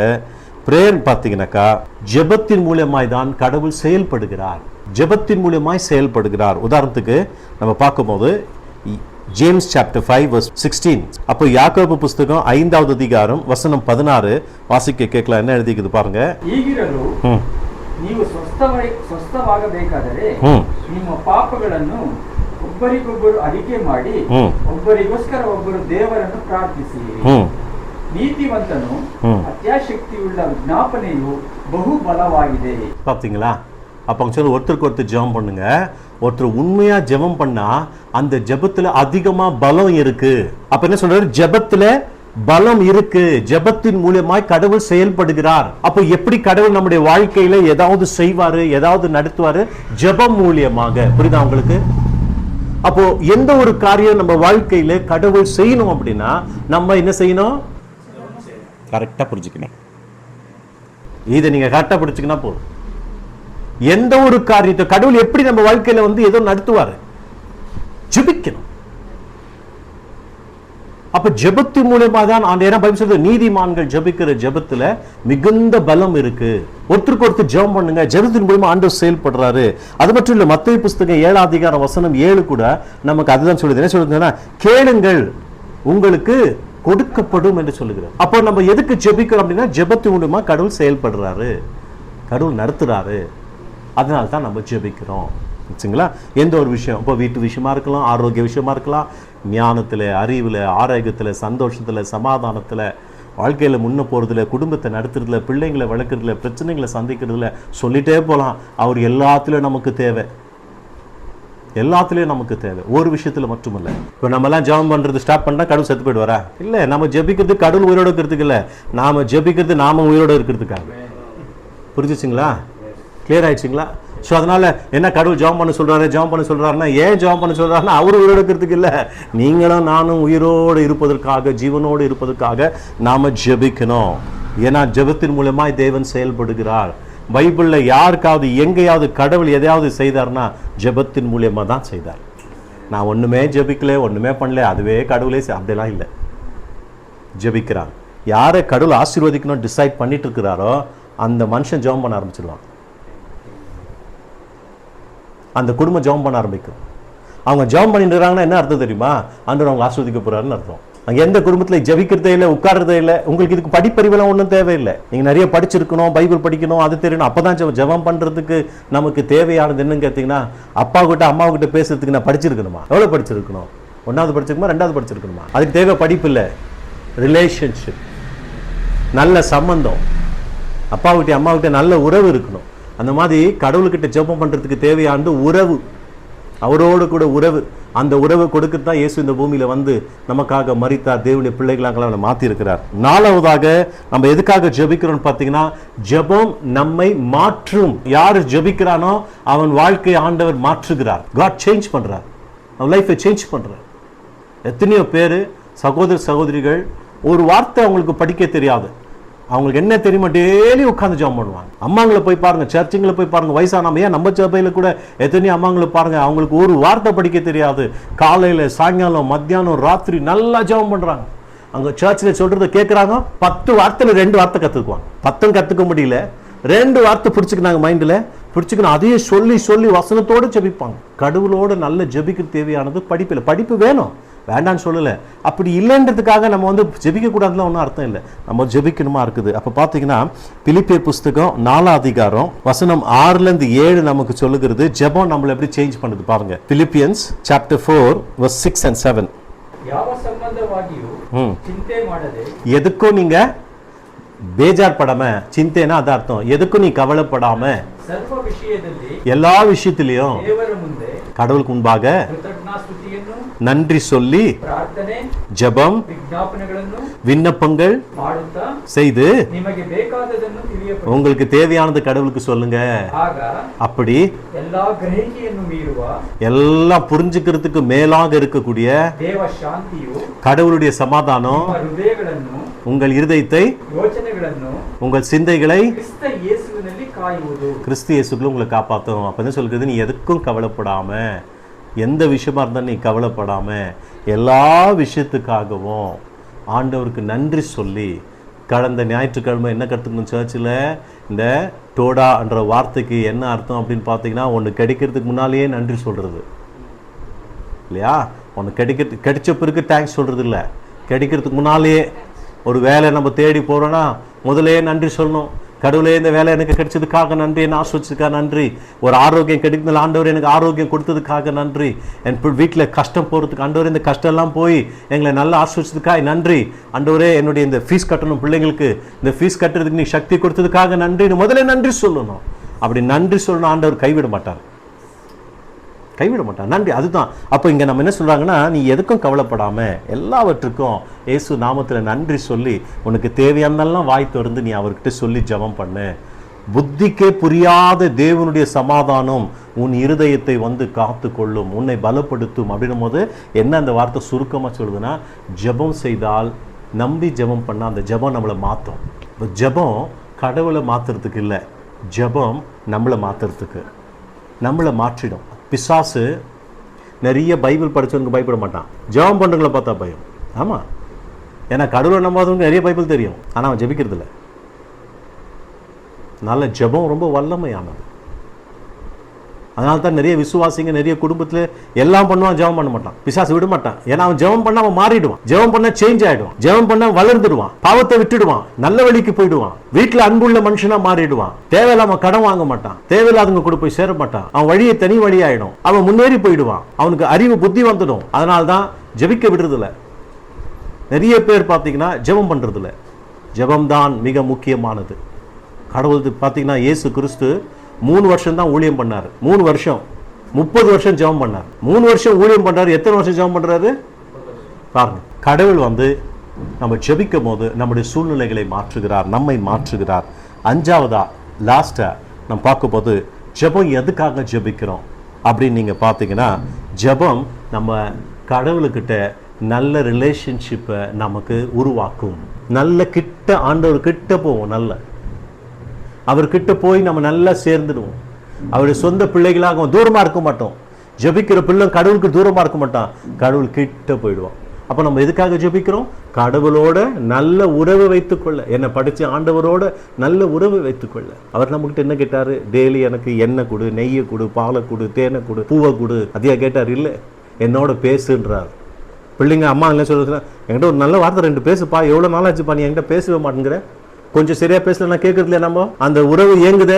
பிரேயர் பார்த்தீங்கன்னாக்கா, ஜெபத்தின் மூலமாய் தான் கடவுள் செயல்படுகிறார். ஜெபத்தின் மூலமாய் செயல்படுகிறார். உதாரணத்துக்கு நம்ம பார்க்கும்போது ஜேம்ஸ் சாப்டர் 5:16, அப்போ யாக்கோபு புஸ்தகம் 5வது அதிகாரம் வசனம் 16 வாசிக்க கேட்கலாம். என்ன எழுதிக்குது பாருங்க. ಈಗಿರಲು ನೀವು ಸ್ವಸ್ಥವಾಗಬೇಕಾದರೆ ನಿಮ್ಮ ಪಾಪಗಳನ್ನು ಒಬ್ಬರಿಗೊಬ್ಬರು ಅರಿಕೆ ಮಾಡಿ ಒಬ್ಬರಿಗೋಸ್ಕರ ಒಬ್ಬರು ದೇವರನ್ನು ಪ್ರಾರ್ಥಿಸಿರಿ. ನೀತಿವಂತನು ಅತ್ಯಾಶಕ್ತಿಯುಳ್ಳ ವಿಜ್ಞಾಪನೆಯು ಬಹು ಬಲವಾಗಿದೆ. பார்த்தீங்களா? அப்போ அவங்க சொல்லி ஒருத்தருக்கு ஒருத்தர் ஜெபம் பண்ணுங்க. ஒருத்தர் உண்மையா ஜெபம் பண்ணா அந்த ஜெபத்துல அதிகமா பலம் இருக்கு. அப்ப என்ன சொல்றாரு? ஜெபத்துல பலம் இருக்கு, ஜெபத்தின் மூலமாய் கடவுள் செயல்படுகிறார். அப்போ எப்படி கடவுள் நம்முடைய வாழ்க்கையில ஏதாவது செய்வாரு, ஏதாவது நடத்துவாரு? ஜெபம் மூலியமாக. புரியுதா உங்களுக்கு? அப்போ எந்த ஒரு காரியம் நம்ம வாழ்க்கையில கடவுள் செய்யணும் அப்படின்னா நம்ம என்ன செய்யணும்? கரெக்டா புரிஞ்சுக்கணும். இதை நீங்க கரெக்டா புரிஞ்சுக்கினா போதும். எந்த ஒரு காரியத்தை கடவுள் எப்படி நம்ம வாழ்க்கையில ஏதோ நடத்துவாரு? ஜெபிக்கணும். அப்ப ஜெபத்தின் மூலமா தான் பைபிள் சொல்றது, நீதிமான்கள் ஜெபிக்கிற ஜெபத்துல மிகுந்த பலம் இருக்கு. ஒருத்தருக்கு ஒருத்தர் ஜெபம் பண்ணுங்க, ஜெபத்தின் மூலமா ஆண்டவர் செயல்படுறாரு. அது மட்டும் இல்ல, மத்தேயு புஸ்தகம் 7 அதிகாரம் வசனம் 7 கூட நமக்கு அதுதான் சொல்லுது. என்ன சொல்லுதுன்னா, கேளுங்கள் உங்களுக்கு கொடுக்கப்படும் என்று சொல்லுகிறார். அப்போ நம்ம எதுக்கு ஜெபிக்கிறோம் அப்படின்னா, ஜெபத்தின் மூலமா கடவுள் செயல்படுறாரு, கடவுள் நடத்துறாரு, அதனால தான் நம்ம ஜெபிக்கிறோம். சரிங்களா? எந்த ஒரு விஷயம், இப்போ வீட்டு விஷயமா இருக்கலாம், ஆரோக்கிய விஷயமா இருக்கலாம், ஞானத்தில், அறிவில், ஆரோக்கியத்தில், சந்தோஷத்தில், சமாதானத்தில், வாழ்க்கையில் முன்ன போகிறதுல, குடும்பத்தை நடத்துறதுல, பிள்ளைங்களை வளர்க்குறதுல, பிரச்சனைகளை சந்திக்கிறதுல சொல்லிட்டே போகலாம். அவர் எல்லாத்துலேயும் நமக்கு தேவை, எல்லாத்துலேயும் நமக்கு தேவை. ஒரு விஷயத்தில் மட்டுமல்ல. இப்போ நம்மலாம் ஜெபம் பண்ணுறது ஸ்டாப் பண்ணால் கடவுள் செத்து போயிட்டு வரா? இல்லை, நம்ம ஜெபிக்கிறது கடவுள் உயிரோடு இருக்கிறதுக்கு இல்லை, நாம் ஜெபிக்கிறது நாம உயிரோடு இருக்கிறதுக்காக. புரிஞ்சுச்சுங்களா? கிளியர் ஆயிடுச்சுங்களா? ஸோ அதனால என்ன, கடவுள் ஜெபம் பண்ண சொல்றாரு, ஜெபம் பண்ண சொல்றாருன்னா ஏன் ஜெபம் பண்ண சொல்றாருன்னா அவர் உயிரோடு இருக்கிறதுக்கு இல்லை, நீங்களும் நானும் உயிரோடு இருப்பதற்காக, ஜீவனோடு இருப்பதற்காக நாம ஜெபிக்கணும். ஏன்னா ஜெபத்தின் மூலமா தேவன் செயல்படுகிறார். பைபிள்ல யாருக்காவது எங்கேயாவது கடவுள் எதையாவது செய்தார்னா ஜெபத்தின் மூலமா தான் செய்தார். நான் ஒண்ணுமே ஜெபிக்கல, ஒண்ணுமே பண்ணல, அதுவே கடவுளே அப்படிலாம் இல்லை, ஜெபிக்கிறான். யாரை கடவுள் ஆசீர்வதிக்கணும் டிசைட் பண்ணிட்டு இருக்கிறாரோ அந்த மனுஷன் ஜெபம் பண்ண ஆரம்பிச்சிருவான், அந்த குடும்பம் ஜெபம் பண்ண ஆரம்பிக்கும். அவங்க ஜெபம் பண்ணிட்டு இருக்காங்கன்னா என்ன அர்த்தம் தெரியுமா? ஆண்டவர் அவங்க ஆஸ்வதிக்க போறாருன்னு அர்த்தம். அங்கே எந்த குடும்பத்தில் ஜெபிக்கிறதே இல்லை, உட்கார்றதே இல்லை. உங்களுக்கு இதுக்கு படிப்பறிவெல்லாம் ஒன்றும் தேவையில்லை. நீங்கள் நிறைய படிச்சிருக்கணும், பைபிள் படிக்கணும், அது தெரியணும். அப்போ தான் ஜெபம் பண்ணுறதுக்கு நமக்கு தேவையானது என்னன்னு கேட்டிங்கன்னா, அப்பா கிட்ட அம்மா கிட்ட பேசுறதுக்கு நான் படிச்சிருக்கணுமா? எவ்வளோ படிச்சிருக்கணும்? 1வது படிச்சிருக்குமா, 2வது படிச்சிருக்கணுமா? அதுக்கு தேவை படிப்பு இல்லை, ரிலேஷன்ஷிப், நல்ல சம்பந்தம், அப்பா கிட்ட அம்மா கிட்ட நல்ல உறவு இருக்கணும். அந்த மாதிரி கடவுள்கிட்ட ஜெபம் பண்றதுக்கு தேவையான உறவு, அவரோடு கூட உறவு. அந்த உறவை கொடுக்கத்தான் இயேசு இந்த பூமியில நமக்காக மரித்தார், தேவனுடைய பிள்ளைகளாக அவனை மாத்தி இருக்கிறார். 4வதாக நம்ம எதுக்காக ஜெபிக்கிறோம்னு பார்த்தீங்கன்னா, ஜெபம் நம்மை மாற்றும். யார் ஜெபிக்கிறானோ அவன் வாழ்க்கை ஆண்டவர் மாற்றுகிறார். காட் சேஞ்ச் பண்றார், அவன் லைஃபை சேஞ்ச் பண்றார். எத்தனையோ பேர் சகோதர சகோதரிகள் ஒரு வார்த்தை அவங்களுக்கு படிக்க தெரியாது, அவங்களுக்கு என்ன தெரியுமா, டெய்லி உட்காந்து ஜெபம் பண்ணுவாங்க. அம்மாங்களை போய் பாருங்க, சர்ச்சுங்களை போய் பாருங்க, வயசான ஏன் நம்ம சபையில கூட எத்தனையோ அம்மாங்களை பாருங்க, அவங்களுக்கு ஒரு வார்த்தை படிக்க தெரியாது. காலையில, சாயங்காலம், மத்தியானம், ராத்திரி நல்லா ஜெபம் பண்றாங்க. அங்க சர்ச்சில் சொல்றதை கேட்கறாங்க, 10 வார்த்தையில 2 வார்த்தை கத்துக்குவாங்க. 10 கத்துக்க முடியல, 2 வார்த்தை பிடிச்சிக்கினாங்க மைண்ட்ல, பிடிச்சிக்கணும், அதையே சொல்லி சொல்லி வசனத்தோடு ஜெபிப்பாங்க. கடவுளோட நல்ல ஜெபிக்க தேவையானது படிப்பில். படிப்பு வேணும், வேண்டான்னு சொல்லலை. அப்படி இல்லைன்றதுக்காக நம்ம வந்து ஜெபிக்கக்கூடாதுலாம் ஒன்றும் அர்த்தம் இல்லை. நம்ம ஜெபிக்கணுமா இருக்குது. அப்போ பார்த்தீங்கன்னா பிலிப்பியர் புஸ்தகம் 4 அதிகாரம் வசனம் 6-7 நமக்கு சொல்லுகிறது ஜெபம் நம்மளை எப்படி சேஞ்ச் பண்ணுது பாருங்க. Philippians chapter 4 verse 6 and 7. ಯಾವ ಸಂಬಂಧವಾಗಿಯೂ ಚಿಂತೆ ಮಾಡದೆ, எதுக்கும் நீங்க ಬೇಜಾರ್ ಪಡಾம, ಚಿಂತೆனா அது அர்த்தம், எதுக்கும் நீ கவலைப்படாம ಸರ್ವ ವಿಷಯದಲ್ಲಿ எல்லா விஷயத்திலையும் ದೇವರ ಮುಂದೆ கடவுளுக்கு முன்பாக ಕೃತಜ್ಞಾಸ್ತುತಿಯನ್ನು, நன்றி சொல்லி ಪ್ರಾರ್ಥನೆ, ஜெபம் ವಿಜ್ಞಾಪನೆಗಳನ್ನು விண்ணப்பங்கள் ಮಾಡುತ್ತಾ செய்து ನಿಮಗೆ ಬೇಕಾದದನ್ನು ತಿಳಿಯಪಡಿಸಿ, உங்களுக்கு தேவையானது கடவுளுக்கு சொல்லுங்க. ಆಗ அப்படி ಎಲ್ಲಾ ಗ್ರಹಿಕೆಯನ್ನು ಮೀರುವ எல்லாம் புரிஞ்சுக்கிறதுக்கு மேலாக இருக்கக்கூடிய ದೇವ ಶಾಂತಿಯು கடவுளுடைய சமாதானம் ನಿಮ್ಮ ಹೃದಯಗಳನ್ನು, உங்கள் இருதயத்தை, ಯೋಚನೆಗಳನ್ನು உங்கள் சிந்தைகளை ಕ್ರಿಸ್ತ ಯೇಸುವಿನಲ್ಲಿ ಕಾಯುವುದು. கிறிஸ்து இயேசுக்குள்ள உங்களை காப்பாற்றும். அப்பதான் சொல்கிறது, நீ எதுக்கும் கவலைப்படாம, எந்த விஷயமா இருந்தாலும் நீ கவலைப்படாம எல்லா விஷயத்துக்காகவும் ஆண்டவருக்கு நன்றி சொல்லி. கடந்த ஞாயிற்றுக்கிழமை என்ன கற்றுக்கணும் சர்ச்சில், இந்த டோடான்ற வார்த்தைக்கு என்ன அர்த்தம் அப்படின்னு பார்த்தீங்கன்னா, ஒன்று கிடைக்கிறதுக்கு முன்னாலேயே நன்றி சொல்கிறது இல்லையா. ஒன்று கிடைச்ச பிறகு தேங்க்ஸ் சொல்கிறது இல்லை, கிடைக்கிறதுக்கு முன்னாலேயே. ஒரு வேலை நம்ம தேடி போகிறோன்னா முதலே நன்றி சொல்லணும். கடவுளே, இந்த வேலை எனக்கு கிடைச்சதுக்காக நன்றி, என்ன ஆஸ்வதிச்சதுக்காக நன்றி. ஒரு ஆரோக்கியம் கிடைக்கிறதுல ஆண்டவர் எனக்கு ஆரோக்கியம் கொடுத்ததுக்காக நன்றி. என் வீட்டில் கஷ்டம் போகிறதுக்கு ஆண்டவரே, இந்த கஷ்டம்லாம் போய் எங்களை நல்லா ஆஸ்வதிச்சதுக்காக நன்றி. ஆண்டவரே, என்னுடைய இந்த ஃபீஸ் கட்டணும் பிள்ளைங்களுக்கு, இந்த ஃபீஸ் கட்டுறதுக்கு நீ சக்தி கொடுத்ததுக்காக நன்றின்னு முதலே நன்றி சொல்லணும். அப்படி நன்றி சொல்லணும், ஆண்டவர் கைவிட மாட்டார், கைவிட மாட்டான். நன்றி அதுதான். அப்போ இங்கே நம்ம என்ன சொல்கிறாங்கன்னா, நீ எதுக்கும் கவலைப்படாமல் எல்லாவற்றுக்கும் இயேசு நாமத்தில் நன்றி சொல்லி, உனக்கு தேவையானதெல்லாம் வாய் திறந்து நீ அவர்கிட்ட சொல்லி ஜெபம் பண்ணு. புத்திக்கே புரியாத தேவனுடைய சமாதானம் உன் இருதயத்தை வந்து காத்து கொள்ளும், உன்னை பலப்படுத்தும். அப்படின்னும் போது என்ன அந்த வார்த்தை சுருக்கமாக சொல்லுதுன்னா, ஜெபம் செய்தால், நம்பி ஜெபம் பண்ணால் அந்த ஜெபம் நம்மளை மாற்றும். இப்போ ஜெபம் கடவுளை மாற்றுறதுக்கு இல்லை, ஜெபம் நம்மளை மாற்றுறதுக்கு, நம்மளை மாற்றிடும். பிசாசு நிறைய பைபிள் படித்தவங்க பயப்பட மாட்டான், ஜெபம் பண்ணுறவங்களை பார்த்தா பயம். ஆமாம், ஏன்னா கடவுளை நம்பாதவங்க நிறைய பைபிள் தெரியும், ஆனால் அவன் ஜெபிக்கிறது இல்லை. அதனால் ஜெபம் ரொம்ப வல்லமையானது. அதனால தான் நிறைய விசுவாசிங்க நிறைய குடும்பத்தில் எல்லாம் பண்ணுவான், ஜெபம் பண்ண மாட்டான். பிசாசு விட மாட்டான், ஏன்னா அவன் ஜெபம் பண்ண அவன் மாறிடுவான், ஜெபம் பண்ண சேஞ்ச் ஆகிடுவான், ஜெபம் பண்ண வளர்ந்துடுவான், பாவத்தை விட்டுடுவான், நல்ல வழிக்கு போயிடுவான், வீட்டில் அன்புள்ள மனுஷனா மாறிடுவான், தேவையில்லாம கடன் வாங்க மாட்டான், தேவையில்லாதவங்க கூட போய் சேர மாட்டான், அவன் வழியை தனி வழி ஆயிடும், அவன் முன்னேறி போயிடுவான், அவனுக்கு அறிவு புத்தி வந்துடும். அதனால தான் ஜெபிக்க விடுறதில்ல. நிறைய பேர் பார்த்தீங்கன்னா ஜெபம் பண்றதில்ல. ஜெபம் தான் மிக முக்கியமானது. கடவுளுக்கு பார்த்தீங்கன்னா இயேசு கிறிஸ்து 3 வருஷம் தான் ஊழியம் பண்ணார். 3 வருஷம் 30 வருஷம் ஜெபம் பண்ணார். 3 வருஷம் ஊழியம் பண்றாரு, எத்தனை வருஷம் ஜெபம் பண்றாரு பாருங்க. கடவுள் வந்து நம்ம ஜெபிக்கும் போது நம்முடைய சூழ்நிலைகளை மாற்றுகிறார், நம்மை மாற்றுகிறார். 5வதா லாஸ்டா நம்ம பார்க்க போது ஜெபம் எதுக்காக ஜெபிக்கிறோம் அப்படின்னு நீங்க பார்த்தீங்கன்னா, ஜெபம் நம்ம கடவுளுக்கிட்ட நல்ல ரிலேஷன்ஷிப்பை நமக்கு உருவாக்கும். நல்ல கிட்ட ஆண்டவர் கிட்ட போவோம், நல்ல அவர்கிட்ட போய் நம்ம நல்லா சேர்ந்துடுவோம். அவருடைய சொந்த பிள்ளைகளாக தூரமாக இருக்க மாட்டோம். ஜெபிக்கிற பிள்ளை கடவுளுக்கு தூரமாக இருக்க மாட்டான், கடவுள் கிட்ட போயிடுவோம். அப்போ நம்ம எதுக்காக ஜெபிக்கிறோம்? கடவுளோட நல்ல உறவு வைத்துக்கொள்ள, என்னை படித்த ஆண்டவரோட நல்ல உறவு வைத்துக்கொள்ள. அவர் நம்மகிட்ட என்ன கேட்டார்? டெய்லி எனக்கு எண்ணெய் கொடு, நெய்யை கொடு, பாலை கொடு, தேனை கொடு, பூவை கொடு. அதையா கேட்டார்? இல்லை, என்னோட பேசுன்றார். பிள்ளைங்க அம்மா என்ன சொல்லுறதுன்னா, என்கிட்ட ஒரு நல்ல வார்த்தை 2 பேசுப்பா, எவ்வளோ நாளாச்சுப்பா நீ என்கிட்ட பேசவே மாட்டேங்கிற, கொஞ்சம் சரியா பேசல, நான் கேட்கறது இல்லையா? நம்ம அந்த உறவு ஏங்குதே,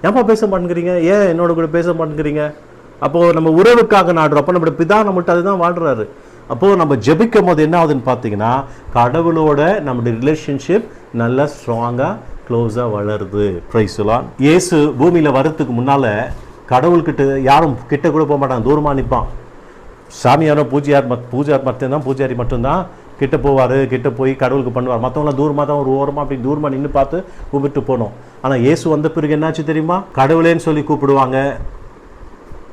ஏன்பா பேச மாட்டேங்கிறீங்க, ஏன் என்னோட கூட பேச மாட்டேங்கிறீங்க? அப்போ நம்ம உறவுக்காக நாடுறோம். அப்போ நம்மளோட பிதா நம்மள்ட்ட அதுதான் வாழ்றாரு. அப்போ நம்ம ஜெபிக்கும் போது என்ன ஆகுதுன்னு பார்த்தீங்கன்னா, கடவுளோட நம்முடைய ரிலேஷன்ஷிப் நல்லா ஸ்ட்ராங்கா க்ளோஸா வளருது. Praise the Lord. இயேசு பூமியில வரதுக்கு முன்னால கடவுள்கிட்ட யாரும் கிட்ட கூட போக மாட்டாங்க, தூரமா நிற்பான். சாமியாரோ பூஜாரி மட்டும்தான் கிட்ட போவார், கிட்ட போய் கடவுளுக்கு பண்ணுவார். மற்றவங்களாம் தூரமாக தான் ஒரு ஓரமாக அப்படி தூரமாக நின்று பார்த்து கும்பிட்டு போனோம். ஆனால் இயேசு வந்த பிறகு என்னாச்சு தெரியுமா? கடவுளேன்னு சொல்லி கூப்பிடுவாங்க.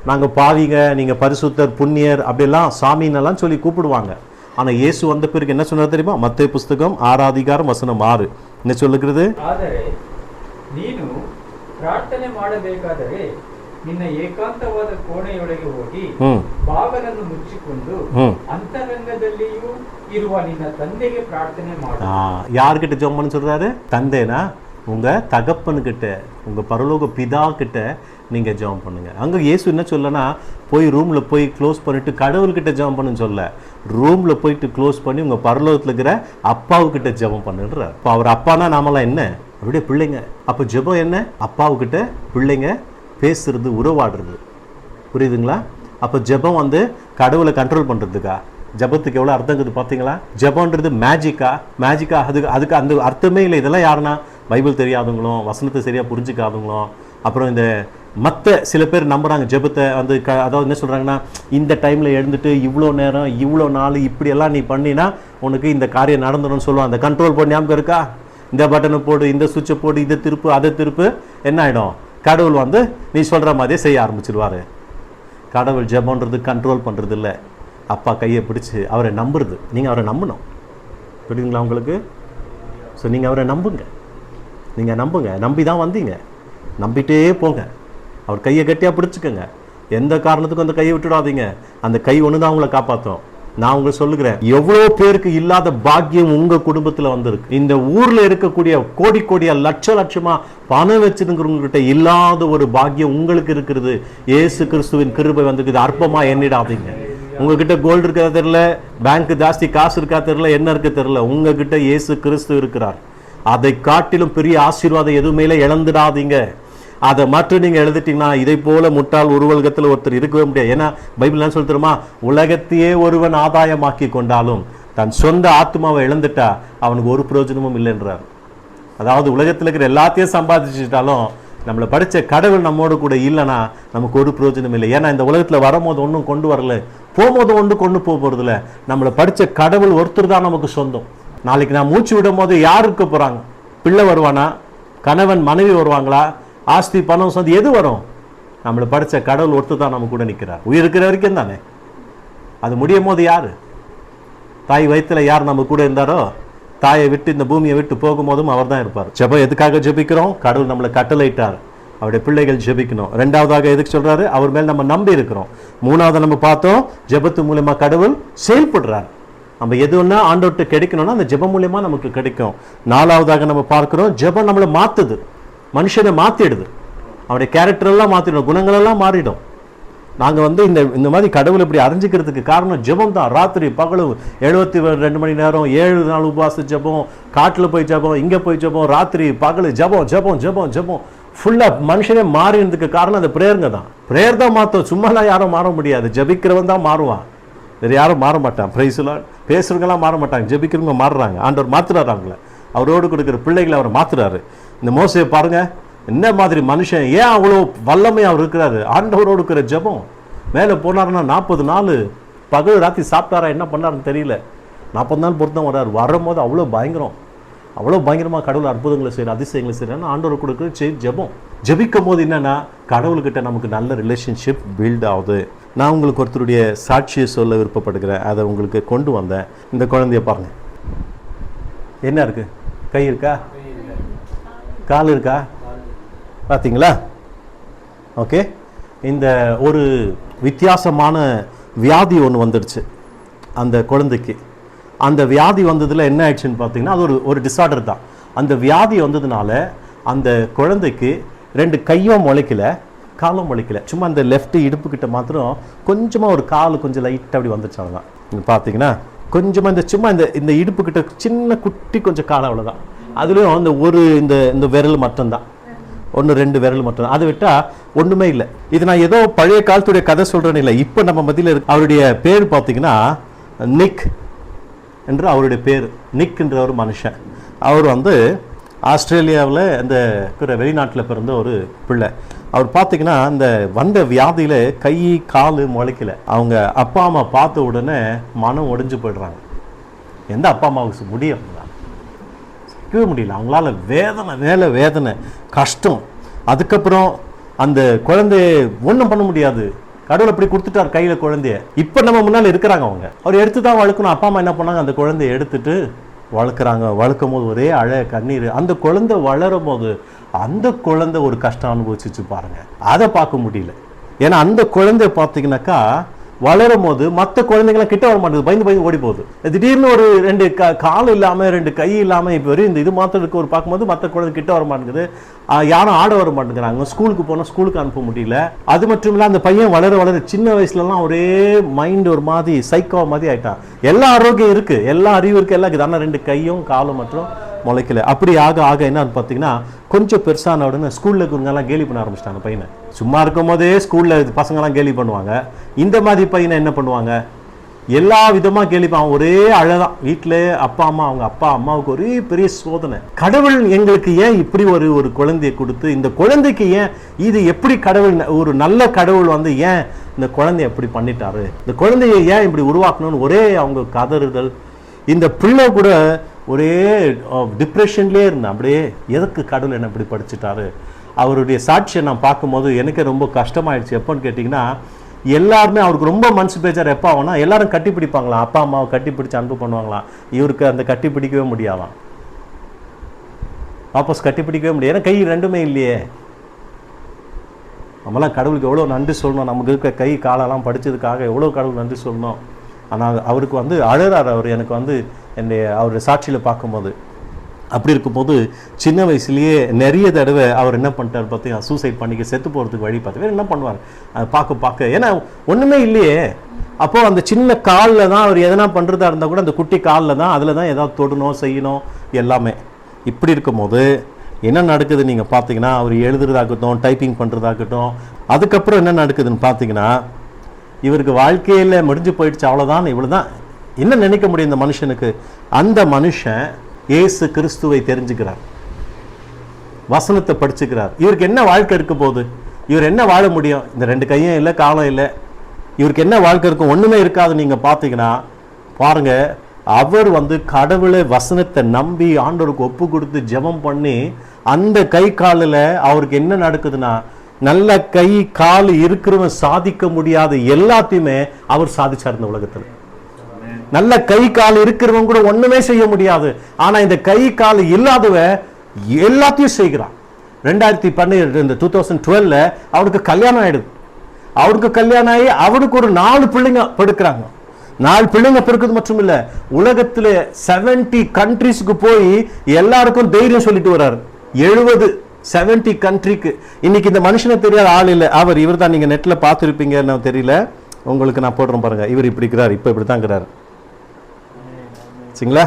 நாங்கள் பாவிங்க, நீங்கள் பரிசுத்தர், புண்ணியர், அப்படிலாம் சாமின்னெல்லாம் சொல்லி கூப்பிடுவாங்க. ஆனால் இயேசு வந்த பிறகு என்ன சொன்னார் தெரியுமா? மத்தேயு புஸ்தகம் 6 அதிகாரம் வசனம் 6 என்ன சொல்லுகிறது? ಆದರೆ ನೀನು ಪ್ರಾರ್ಥನೆ ಮಾಡಬೇಕಾದರೆ ನಿನ್ನ ಏಕಾಂತವಾದ ಕೋಣೆಯೊಳಗೆ ಹೋಗಿ ಬಾಗಿಲನ್ನು ಮುಚ್ಚಿಕೊಂಡು ಅಂತರಂಗದಲ್ಲಿಯೂ ಇರುವ ನಿನ್ನ ತಂದೆಗೆ ಪ್ರಾರ್ಥನೆ ಮಾಡು. யார்கிட்ட ஜெபம் பண்ண சொல்றாரு? தந்தைனா உங்கள் தகப்பனுக்கிட்ட, உங்கள் பரலோக பிதா கிட்ட நீங்கள் ஜெபம் பண்ணுங்கள். அங்கே இயேசு என்ன சொல்லனா, போய் ரூமில் போய் க்ளோஸ் பண்ணிவிட்டு கடவுள்கிட்ட ஜெபம் பண்ணுன்னு சொல்ல, ரூமில் போயிட்டு க்ளோஸ் பண்ணி உங்கள் பரலோகத்தில் இருக்கிற அப்பாவுக்கிட்ட ஜெபம் பண்ணுன்றார். இப்போ அவர் அப்பானா நாமெல்லாம் என்ன? அவருடைய பிள்ளைங்க. அப்போ ஜெபம் என்ன? அப்பாவுக்கிட்ட பிள்ளைங்க பேசுறது, உறவாடுறது. புரியுதுங்களா? அப்போ ஜெபம் வந்து கடவுளை கண்ட்ரோல் பண்ணுறதுக்கா? ஜபத்துக்கு எவ்வளோ அர்த்தம் இருக்குது பார்த்தீங்களா? ஜபன்றது மேஜிக்கா? அதுக்கு அந்த அர்த்தமே இல்லை. இதெல்லாம் யாருன்னா பைபிள் தெரியாதவங்களும், வசனத்தை சரியாக புரிஞ்சிக்காதவங்களும், அப்புறம் இந்த மற்ற சில பேர் நம்புகிறாங்க ஜெபத்தை வந்து அதாவது என்ன சொல்கிறாங்கன்னா, இந்த டைமில் எழுந்துட்டு இவ்வளோ நேரம் இவ்வளோ நாள் இப்படியெல்லாம் நீ பண்ணினா உனக்கு இந்த காரியம் நடந்துடும்னு சொல்லுவான். அந்த கண்ட்ரோல் பண்ணி ஞாபகம் இருக்கா? இந்த பட்டனை போடு, இந்த சுவிட்சை போடு, இதை திருப்பு, அதை திருப்பு, என்ன ஆகிடும்? கடவுள் வந்து நீ சொல்கிற மாதிரியே செய்ய ஆரம்பிச்சிருவார். கடவுள் ஜெபன்றது கண்ட்ரோல் பண்ணுறது இல்லை, அப்பா கையை பிடிச்சி அவரை நம்புறது. நீங்கள் அவரை நம்பணும். புரியுதுங்களா உங்களுக்கு? ஸோ நீங்கள் அவரை நம்புங்க, நீங்கள் நம்புங்க. நம்பி தான் வந்தீங்க, நம்பிட்டே போங்க. அவர் கையை கட்டியாக பிடிச்சிக்கோங்க. எந்த காரணத்துக்கும் அந்த கையை விட்டுடாதீங்க. அந்த கை ஒன்று தான் உங்களை காப்பாற்றும். நான் உங்களுக்கு சொல்லுகிறேன், எவ்வளோ பேருக்கு இல்லாத பாக்கியம் உங்கள் குடும்பத்தில் வந்திருக்கு. இந்த ஊரில் இருக்கக்கூடிய கோடி கோடியா லட்சமா பணம் வச்சிருக்கிறவங்ககிட்ட இல்லாத ஒரு பாக்கியம் உங்களுக்கு இருக்கிறது. இயேசு கிறிஸ்துவின் கிருபை வந்திருக்குது. அற்பமாக எண்ணிடாதீங்க. உங்ககிட்ட கோல்டு இருக்கா தெரியல, பேங்க் ஜாஸ்தி காசு இருக்கா தெரியல, என்ன இருக்கு தெரியல, உங்ககிட்ட இயேசு கிறிஸ்து இருக்கிறார். அதை காட்டிலும் பெரிய ஆசீர்வாதம் எதுவுமே இழந்துடாதீங்க. அதை மட்டும் நீங்க எழுதிட்டீங்கன்னா இதை போல முட்டாள் உருவகத்தில் ஒருத்தர் இருக்கவே முடியாது. ஏன்னா பைபிள் என்ன சொல்லி தெரியுமா? உலகத்தையே ஒருவன் ஆதாயமாக்கி கொண்டாலும் தன் சொந்த ஆத்மாவை இழந்துட்டா அவனுக்கு ஒரு பிரயோஜனமும் இல்லைன்றார். அதாவது உலகத்தில் இருக்கிற எல்லாத்தையும் சம்பாதிச்சுட்டாலும் நம்மளை படித்த கடவுள் நம்மோடு கூட இல்லைன்னா நமக்கு ஒரு பிரயோஜனம் இல்லை. ஏன்னா இந்த உலகத்தில் வரும்போது ஒன்றும் கொண்டு வரல, போகும்போது ஒன்று கொண்டு போக போகிறதில்ல. நம்மளை படித்த கடவுள் ஒருத்தர் தான் நமக்கு சொந்தம். நாளைக்கு நான் மூச்சு விடும் போது யார் இருக்க போகிறாங்க? பிள்ளை வருவானா? கணவன் மனைவி வருவாங்களா? ஆஸ்தி பணம் சொந்த எது வரும்? நம்மளை படித்த கடவுள் ஒருத்தர் தான் நம்ம கூட நிற்கிறார். உயிர் இருக்கிற வரைக்கும் தானே. அது முடியும் போது யார்? தாய் வயிற்றுல யார் நம்ம கூட இருந்தாரோ, தாயை விட்டு இந்த பூமியை விட்டு போகும்போதும் அவர் தான் இருப்பார். ஜெபம் எதுக்காக ஜெபிக்கிறோம்? கடவுள் நம்மளை கட்டளையிட்டார், அவருடைய பிள்ளைகள் ஜெபிக்கணும். ரெண்டாவதாக எதுக்கு சொல்றாரு? அவர் மேல் நம்ம நம்பி இருக்கிறோம். மூணாவது நம்ம பார்த்தோம், ஜெபத்து மூலமா கடவுள் செயல்படுறார். நம்ம எது ஒன்றா ஆண்டவர்கிட்ட கிடைக்கணும்னா அந்த ஜெபம் மூலமா நமக்கு கிடைக்கும். நாலாவதாக நம்ம பார்க்கிறோம், ஜெபம் நம்மளை மாத்துது, மனுஷனை மாத்திடுது, அவருடைய கேரக்டர் எல்லாம் மாத்திடும், குணங்கள் எல்லாம் மாறிடும். நாங்கள் வந்து இந்த மாதிரி கடவுள் இப்படி அறிஞ்சிக்கிறதுக்கு காரணம் ஜெபம் தான். ராத்திரி பகலும் 72 மணி நேரம் 7 நாள் உபவாச ஜெபம், காட்டில் போய் ஜெபம், இங்கே போய் ஜெபம், ராத்திரி பகல் ஜெபம் ஜெபம் ஜெபம் ஜெபம் ஃபுல்லாக மனுஷனே மாறினதுக்கு காரணம் அந்த ப்ரேயருங்க தான். ப்ரேயர் தான் மாற்றும், சும்மாலாம் யாரும் மாற முடியாது. ஜெபிக்கிறவன் தான் மாறுவான், வேறு யாரும் மாற மாட்டான். பிரைஸ்லாம் பேசுகிறவங்களாம் மாற மாட்டாங்க, ஜெபிக்கிறவங்க மாறுறாங்க. ஆண்டவர் மாற்றுறாரு அவங்கள, அவரோடு கொடுக்குற பிள்ளைகளை அவர் மாற்றுறாரு. இந்த மோசையை பாருங்க, என்ன மாதிரி மனுஷன், ஏன் அவ்வளோ வல்லமை அவர் இருக்கிறாரு? ஆண்டவரோடு இருக்கிற ஜெபம். மேலே போனாருன்னா 40 நாள் பகல் ராத்திரி சாப்பிட்டாரா என்ன பண்ணாருன்னு தெரியல. 40 நாள் பொறுத்து தான் வர்றாரு. வரும்போது அவ்வளோ பயங்கரமாக கடவுள் அற்புதங்களை செய்யற, அதிசயங்களை செய்யறான்னு ஆண்டவர் கொடுக்குற ஜெபம். ஜெபிக்கும் போது என்னன்னா கடவுள்கிட்ட நமக்கு நல்ல ரிலேஷன்ஷிப் பில்ட் ஆகுது. நான் உங்களுக்கு ஒருத்தருடைய சாட்சியை சொல்ல விருப்பப்படுகிறேன், அதை உங்களுக்கு கொண்டு வந்தேன். இந்த குழந்தைய பாருங்க, என்ன இருக்கு? கை இருக்கா? கால் இருக்கா? பார்த்தீங்களா? ஓகே. இந்த ஒரு வித்தியாசமான வியாதி ஒன்று வந்துடுச்சு அந்த குழந்தைக்கு. அந்த வியாதி வந்ததில் என்ன ஆயிடுச்சுன்னு பார்த்தீங்கன்னா, அது ஒரு டிஸார்டர் தான். அந்த வியாதி வந்ததுனால அந்த குழந்தைக்கு 2 கையும் முளைக்கல, காலும் முளைக்கல. சும்மா அந்த லெஃப்ட் இடுப்புக்கிட்ட மாத்திரம் கொஞ்சமாக ஒரு கால் கொஞ்சம் லைட்டாக அப்படி வந்துச்சு. அவ்வளோதான். நீங்கள் பார்த்தீங்கன்னா கொஞ்சமாக சும்மா இந்த இடுப்புக்கிட்ட சின்ன குட்டி கொஞ்சம் காலம், அவ்வளோதான். அதுலேயும் இந்த விரல் மட்டும்தான், 1-2 விரல் மட்டும். அதை விட்டால் ஒன்றுமே இல்லை. இது நான் ஏதோ பழைய காலத்துடைய கதை சொல்கிறேன்னு இல்லை. இப்போ நம்ம மத்தியில் இருக்கு. அவருடைய பேர் பார்த்தீங்கன்னா நிக் என்று அவருடைய பேர். நிக் என்ற ஒரு மனுஷன். அவர் வந்து ஆஸ்திரேலியாவில் இந்த வெளிநாட்டில் பிறந்த ஒரு பிள்ளை. அவர் பார்த்தீங்கன்னா இந்த வந்த வியாதியில் கை கால் முளைக்கல. அவங்க அப்பா அம்மா பார்த்த உடனே மனம் ஒடிஞ்சு போய்டுறாங்க. எந்த அப்பா அம்மாவுக்கு முடியும்? முடியல அவங்களால. வேதனை கஷ்டம். அதுக்கப்புறம் அந்த குழந்தைய ஒன்றும் பண்ண முடியாது. கடவுள் அப்படி கொடுத்துட்டார் கையில் குழந்தைய. இப்போ நம்ம முன்னால் இருக்கிறாங்க அவங்க. அவர் எடுத்து தான் வளர்க்கணும். அப்பா அம்மா என்ன பண்ணாங்க, அந்த குழந்தைய எடுத்துட்டு வளர்க்குறாங்க. வளர்க்கும் போது ஒரே கண்ணீர். அந்த குழந்தை வளரும் போது அந்த குழந்தை ஒரு கஷ்டம் அனுபவிச்சு பாருங்க. அதை பார்க்க முடியல. ஏன்னா அந்த குழந்தை பார்த்தீங்கன்னாக்கா வளரும் போது மற்ற குழந்தைங்களாம் கிட்ட வர மாட்டேங்குது, பயந்து பயந்து ஓடி போகுது. திடீர்னு ஒரு 2 கால் இல்லாமல் 2 கை இல்லாமல் இப்போ வரையும் இது மாத்திரம் இருக்க ஒரு பார்க்கும்போது மற்ற குழந்தை கிட்ட வர மாட்டேங்குது, யாரும் ஆட வர மாட்டேங்கிறாங்க, ஸ்கூலுக்கு போனால் ஸ்கூலுக்கு அனுப்ப முடியல. அது மட்டும் இல்லை, அந்த பையன் வளர வளர சின்ன வயசுலலாம் ஒரே மைண்ட் ஒரு மாதிரி சைக்கோ மாதிரி ஆயிட்டான். எல்லா ஆரோக்கியம் இருக்கு, எல்லா அறிவு இருக்கு, எல்லாம் இருக்குது, ஆனால் 2 கையும் காலும் மற்றும் முளைக்கல. அப்படி ஆக ஆக என்னன்னு பார்த்தீங்கன்னா கொஞ்சம் பெருசான உடனே ஸ்கூலில் இருக்கிறவங்கெல்லாம் கேலி பண்ண ஆரம்பிச்சிட்டாங்க பையனை. சும்மா இருக்கும் போதே ஸ்கூலில் பசங்கள்லாம் கேலி பண்ணுவாங்க. இந்த மாதிரி பையனை என்ன பண்ணுவாங்க, எல்லா விதமாக கேலி அவன் ஒரே அழகான். வீட்டில் அப்பா அம்மா, அவங்க அப்பா அம்மாவுக்கு ஒரே பெரிய சோதனை. கடவுள் எங்களுக்கு ஏன் இப்படி ஒரு குழந்தையை கொடுத்து, இந்த குழந்தைக்கு ஏன் இது எப்படி கடவுள், ஒரு நல்ல கடவுள் வந்து ஏன் இந்த குழந்தைய எப்படி பண்ணிட்டாரு, இந்த குழந்தைய ஏன் இப்படி உருவாக்கணும்னு ஒரே அவங்க கதறுதல். இந்த பிள்ளை கூட ஒரே டிப்ரெஷன்லேயே இருந்தான். அப்படியே எதுக்கு கடவுள் என்ன இப்படி படிச்சுட்டாரு. அவருடைய சாட்சியை நான் பார்க்கும்போது எனக்கு ரொம்ப கஷ்டமாயிடுச்சு. எப்போன்னு கேட்டிங்கன்னா, எல்லாருமே அவருக்கு ரொம்ப மனசு பேச்சார். எப்போ ஆகும்னா எல்லாரும் கட்டி பிடிப்பாங்களாம், அப்பா அம்மாவை கட்டி பிடிச்சி அன்பு பண்ணுவாங்களாம். இவருக்கு அந்த கட்டி பிடிக்கவே முடியாதாம், வாபஸ் கட்டி பிடிக்கவே முடியாது, ஏன்னா கை 2மே இல்லையே. நம்மளாம் கடவுளுக்கு எவ்வளோ நன்றி சொல்லணும், நமக்கு இருக்க கை காலெல்லாம் படித்ததுக்காக எவ்வளோ கடவுள் நன்றி சொல்லணும். ஆனால் அவருக்கு வந்து அழறார் அவர். எனக்கு வந்து அவருடைய சாட்சியில் பார்க்கும்போது அப்படி இருக்கும்போது சின்ன வயசுலேயே நிறைய தடவை அவர் என்ன பண்ணிட்டார் பார்த்தீங்கன்னா, சூசைட் பண்ணிக்க செத்து போகிறதுக்கு வழி பார்த்து வேறு என்ன பண்ணுவார் அதை பார்க்க, ஏன்னா ஒன்றுமே இல்லையே. அப்போது அந்த சின்ன காலில் தான் அவர் எதனா பண்ணுறதா இருந்தால் கூட அந்த குட்டி காலில் தான், அதில் தான் ஏதாவது தொடணும் செய்யணும் எல்லாமே. இப்படி இருக்கும்போது என்ன நடக்குது நீங்கள் பார்த்தீங்கன்னா, அவர் எழுதுறதாகட்டும் டைப்பிங் பண்ணுறதாகட்டும், அதுக்கப்புறம் என்ன நடக்குதுன்னு பார்த்தீங்கன்னா, இவருக்கு வாழ்க்கையில் முடிஞ்சு போயிடுச்சு, அவ்வளோதான், இவ்வளோதான். என்ன நினைக்க முடியும் இந்த மனுஷனுக்கு? அந்த மனுஷன் இயேசு கிறிஸ்துவை தெரிஞ்சுக்கிறார், வசனத்தை படிச்சுக்கிறார். இவருக்கு என்ன வாழ்க்கை இருக்க போகுது? இவர் என்ன வாழ முடியும்? இந்த 2 கையும் இல்லை, காலம் இல்லை, இவருக்கு என்ன வாழ்க்கை இருக்கும்? ஒன்றுமே இருக்காது. நீங்கள் பார்த்தீங்கன்னா பாருங்க, அவர் வந்து கடவுளை வசனத்தை நம்பி ஆண்டவருக்கு ஒப்பு கொடுத்து ஜெபம் பண்ணி அந்த கை காலில் அவருக்கு என்ன நடக்குதுன்னா, நல்ல கை கால் இருக்கிறவன் சாதிக்க முடியாத எல்லாத்தையுமே அவர் சாதிச்சார் இந்த உலகத்தில். நல்ல கை கால் இருக்கிறவங்க கூட ஒண்ணுமே செய்ய முடியாது, ஆனா இந்த கை கால் இல்லாதவ எல்லாத்தையும் செய்கிறான். 2012 அவருக்கு கல்யாணம் ஆயிடுது. அவருக்கு கல்யாணம் ஆகி அவருக்கு ஒரு 4 பிள்ளைங்க பெருக்கிறாங்க. 4 பிள்ளைங்க பெருக்கிறது மட்டும் இல்ல, உலகத்துல 70 கண்ட்ரிஸ்க்கு போய் எல்லாருக்கும் தைரியம் சொல்லிட்டு வர்றாரு. 70 கண்ட்ரிக்கு. இன்னைக்கு இந்த மனுஷனை தெரியாத ஆள் இல்லை. இவர் தான், நீங்க நெட்ல பார்த்துருப்பீங்க தெரியல, உங்களுக்கு நான் போடுறேன் பாருங்க. இவர் இப்படி இருக்கிறார், இப்ப இப்படித்தான் இருக்கிறார், சரிங்களா?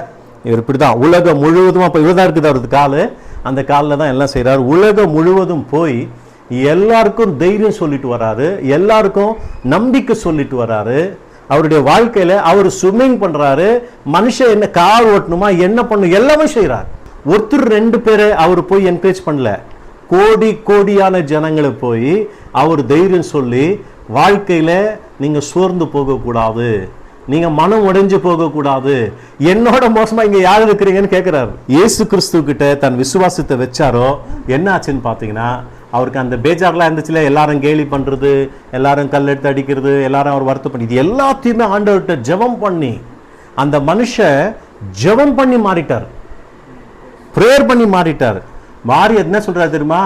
இவர் இப்படிதான் உலகம் முழுவதும். அப்ப இவர் தான் இருக்குது அவரது காலு, அந்த காலில் தான் எல்லாம் செய்யறாரு. உலகம் முழுவதும் போய் எல்லாருக்கும் தைரியம் சொல்லிட்டு வராரு, எல்லாருக்கும் நம்பிக்கை சொல்லிட்டு வராரு. அவருடைய வாழ்க்கையில அவர் ஸ்விம்மிங் பண்றாரு, மனுஷன் என்ன கால் ஓட்டணுமா என்ன பண்ணும் எல்லாமே செய்யறாரு. ஒருத்தர் 2 பேரை அவர் போய் என்கரேஜ் பண்ணல, கோடி கோடியான ஜனங்களை போய் அவர் தைரியம் சொல்லி, வாழ்க்கையில நீங்க சோர்ந்து போகக்கூடாது, நீங்க மனம் உடைஞ்சு போகக்கூடாது, என்னோட மோசமா இங்க யார் இருக்கிறீங்கன்னு கேட்கிறாரு. இயேசு கிறிஸ்து கிட்ட தன் விசுவாசத்தை வச்சாரோ என்ன ஆச்சுன்னு பாத்தீங்கன்னா, அவருக்கு அந்த பேஜார்லாம் இருந்துச்சுல, எல்லாரும் கேலி பண்றது, எல்லாரும் கல் எடுத்து அடிக்கிறது, எல்லாரும் அவர் வருத்தம் பண்ணி, இது எல்லாத்தையுமே ஆண்டவர்கிட்ட ஜெபம் பண்ணி அந்த மனுஷன் ஜெபம் பண்ணி மாறிட்டார், பிரேயர் பண்ணி மாறிட்டார். மாறி என்ன சொல்றாரு தெரியுமா?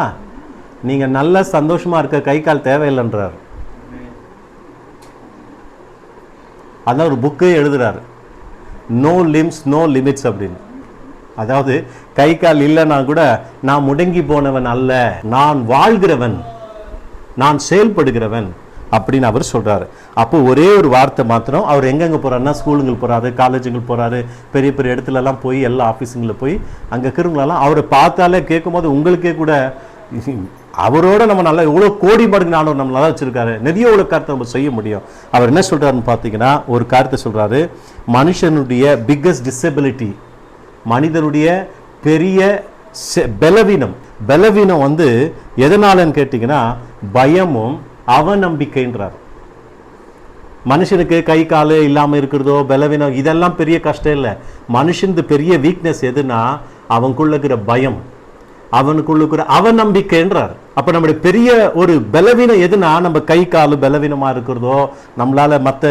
நீங்க நல்ல சந்தோஷமா இருக்க, கை கால் தேவையில்லைன்றார். அதான் ஒரு புக்கே எழுதுறாரு, நோ லிம்ஸ் நோ லிமிட்ஸ் அப்படின்னு. அதாவது கை கால் இல்லைன்னா கூட நான் முடங்கி போனவன் அல்ல, நான் வாழ்கிறவன், நான் செயல்படுகிறவன் அப்படின்னு அவர் சொல்றாரு. அப்போ ஒரே ஒரு வார்த்தை மாத்திரம், அவர் எங்கெங்க போறாருன்னா ஸ்கூலுங்களுக்கு போறாரு, காலேஜுங்களுக்கு போறாரு, பெரிய பெரிய இடத்துல எல்லாம் போய் எல்லா ஆஃபீஸுங்களில் போய் அங்கே இருக்கிறவங்களெல்லாம் அவரை பார்த்தாலே கேட்கும் போது உங்களுக்கே கூட அவரோட நம்ம நல்லா எவ்வளோ கோடி மடங்கு நானும் நம்ம நல்லா வச்சிருக்காரு, நிறைய ஒரு காரியத்தை நம்ம செய்ய முடியும். அவர் என்ன சொல்றாருன்னு பார்த்தீங்கன்னா, ஒரு காரியத்தை சொல்றாரு, மனுஷனுடைய பிக்கஸ்ட் டிசபிலிட்டி, மனிதனுடைய பெரிய பலவீனம், பலவீனம் வந்து எதனாலன்னு கேட்டீங்கன்னா பயமும் அவநம்பிக்கைன்றார். மனுஷனுக்கு கை காலு இல்லாம இருக்கிறதோ பலவீனம் இதெல்லாம் பெரிய கஷ்டம் இல்லை. மனுஷனுக்கு பெரிய வீக்னஸ் எதுனா அவனுக்குள்ள இருக்கிற பயம், அவனுக்குள்ள இருக்கிற அவநம்பிக்கைன்றார். அப்ப நம்முடைய பெரிய ஒரு பலவீனம் எதுனா நம்ம கை காலு பலவீனமா இருக்கிறதோ, நம்மளால மற்ற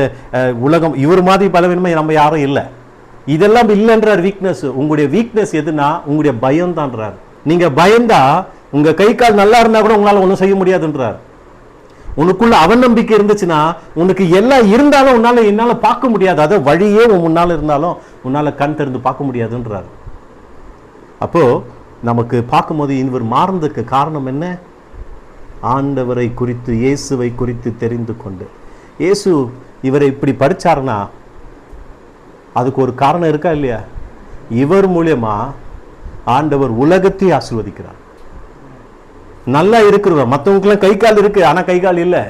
உலகம் இவர் மாதிரி பலவீனமா நம்ம யாரும் இல்லை, இதெல்லாம் இல்லைன்றார் வீக்னஸ். உங்களுடைய வீக்னஸ் எதுனா உங்களுடைய பயம் தான்றார். நீங்க பயந்தா உங்க கை கால் நல்லா இருந்தா கூட உங்களால ஒன்றும் செய்ய முடியாதுன்றார். உனக்குள்ள அவநம்பிக்கை இருந்துச்சுன்னா உனக்கு எல்லாம் இருந்தாலும் என்னால பார்க்க முடியாது. அதை வழியே உன் முன்னால இருந்தாலும் உன்னால கண் திறந்து பார்க்க முடியாதுன்றாரு. அப்போ நமக்கு பார்க்கும்போது இவர் மாறுறதுக்கு காரணம் என்ன? ஆண்டவரை குறித்து, இயேசுவை குறித்து தெரிந்து கொண்டு. இயேசு இவரை இப்படி படிச்சாருன்னா அதுக்கு ஒரு காரணம் இருக்கா இல்லையா? இவர் மூலியமா ஆண்டவர் உலகத்தை ஆசீர்வதிக்கிறார். நல்லா இருக்கிறவர், மற்றவங்களுக்குலாம் கை கால் இருக்கு, ஆனா கை கால் இல்லை.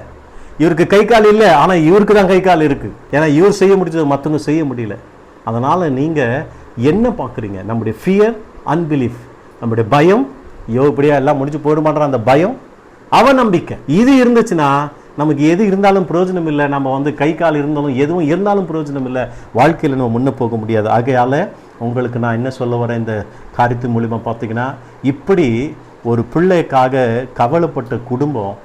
இவருக்கு கை கால் இல்லை, ஆனா இவருக்கு தான் கை கால் இருக்கு. ஏன்னா இவர் செய்ய முடிஞ்சது மற்றவங்க செய்ய முடியல. அதனால நீங்க என்ன பார்க்குறீங்க? நம்முடைய ஃபியர், அன்பிலீஃப், நம்முடைய பயம், இப்படியா எல்லாம் முடிஞ்சு போயிட மாட்டோம், அந்த பயம், அவநம்பிக்கை, இது இருந்துச்சுன்னா நமக்கு எது இருந்தாலும் பிரயோஜனம் இல்லை. நம்ம கை கால் இருந்தாலும் எதுவும் இருந்தாலும் பிரயோஜனம் இல்லை. வாழ்க்கையில் நம்ம முன்னே போக முடியாது. ஆகையால உங்களுக்கு நான் என்ன சொல்ல வரேன் இந்த காரியத்தின் மூலிமா பார்த்தீங்கன்னா, இப்படி ஒரு பிள்ளைக்காக கவலைப்பட்ட குடும்பம்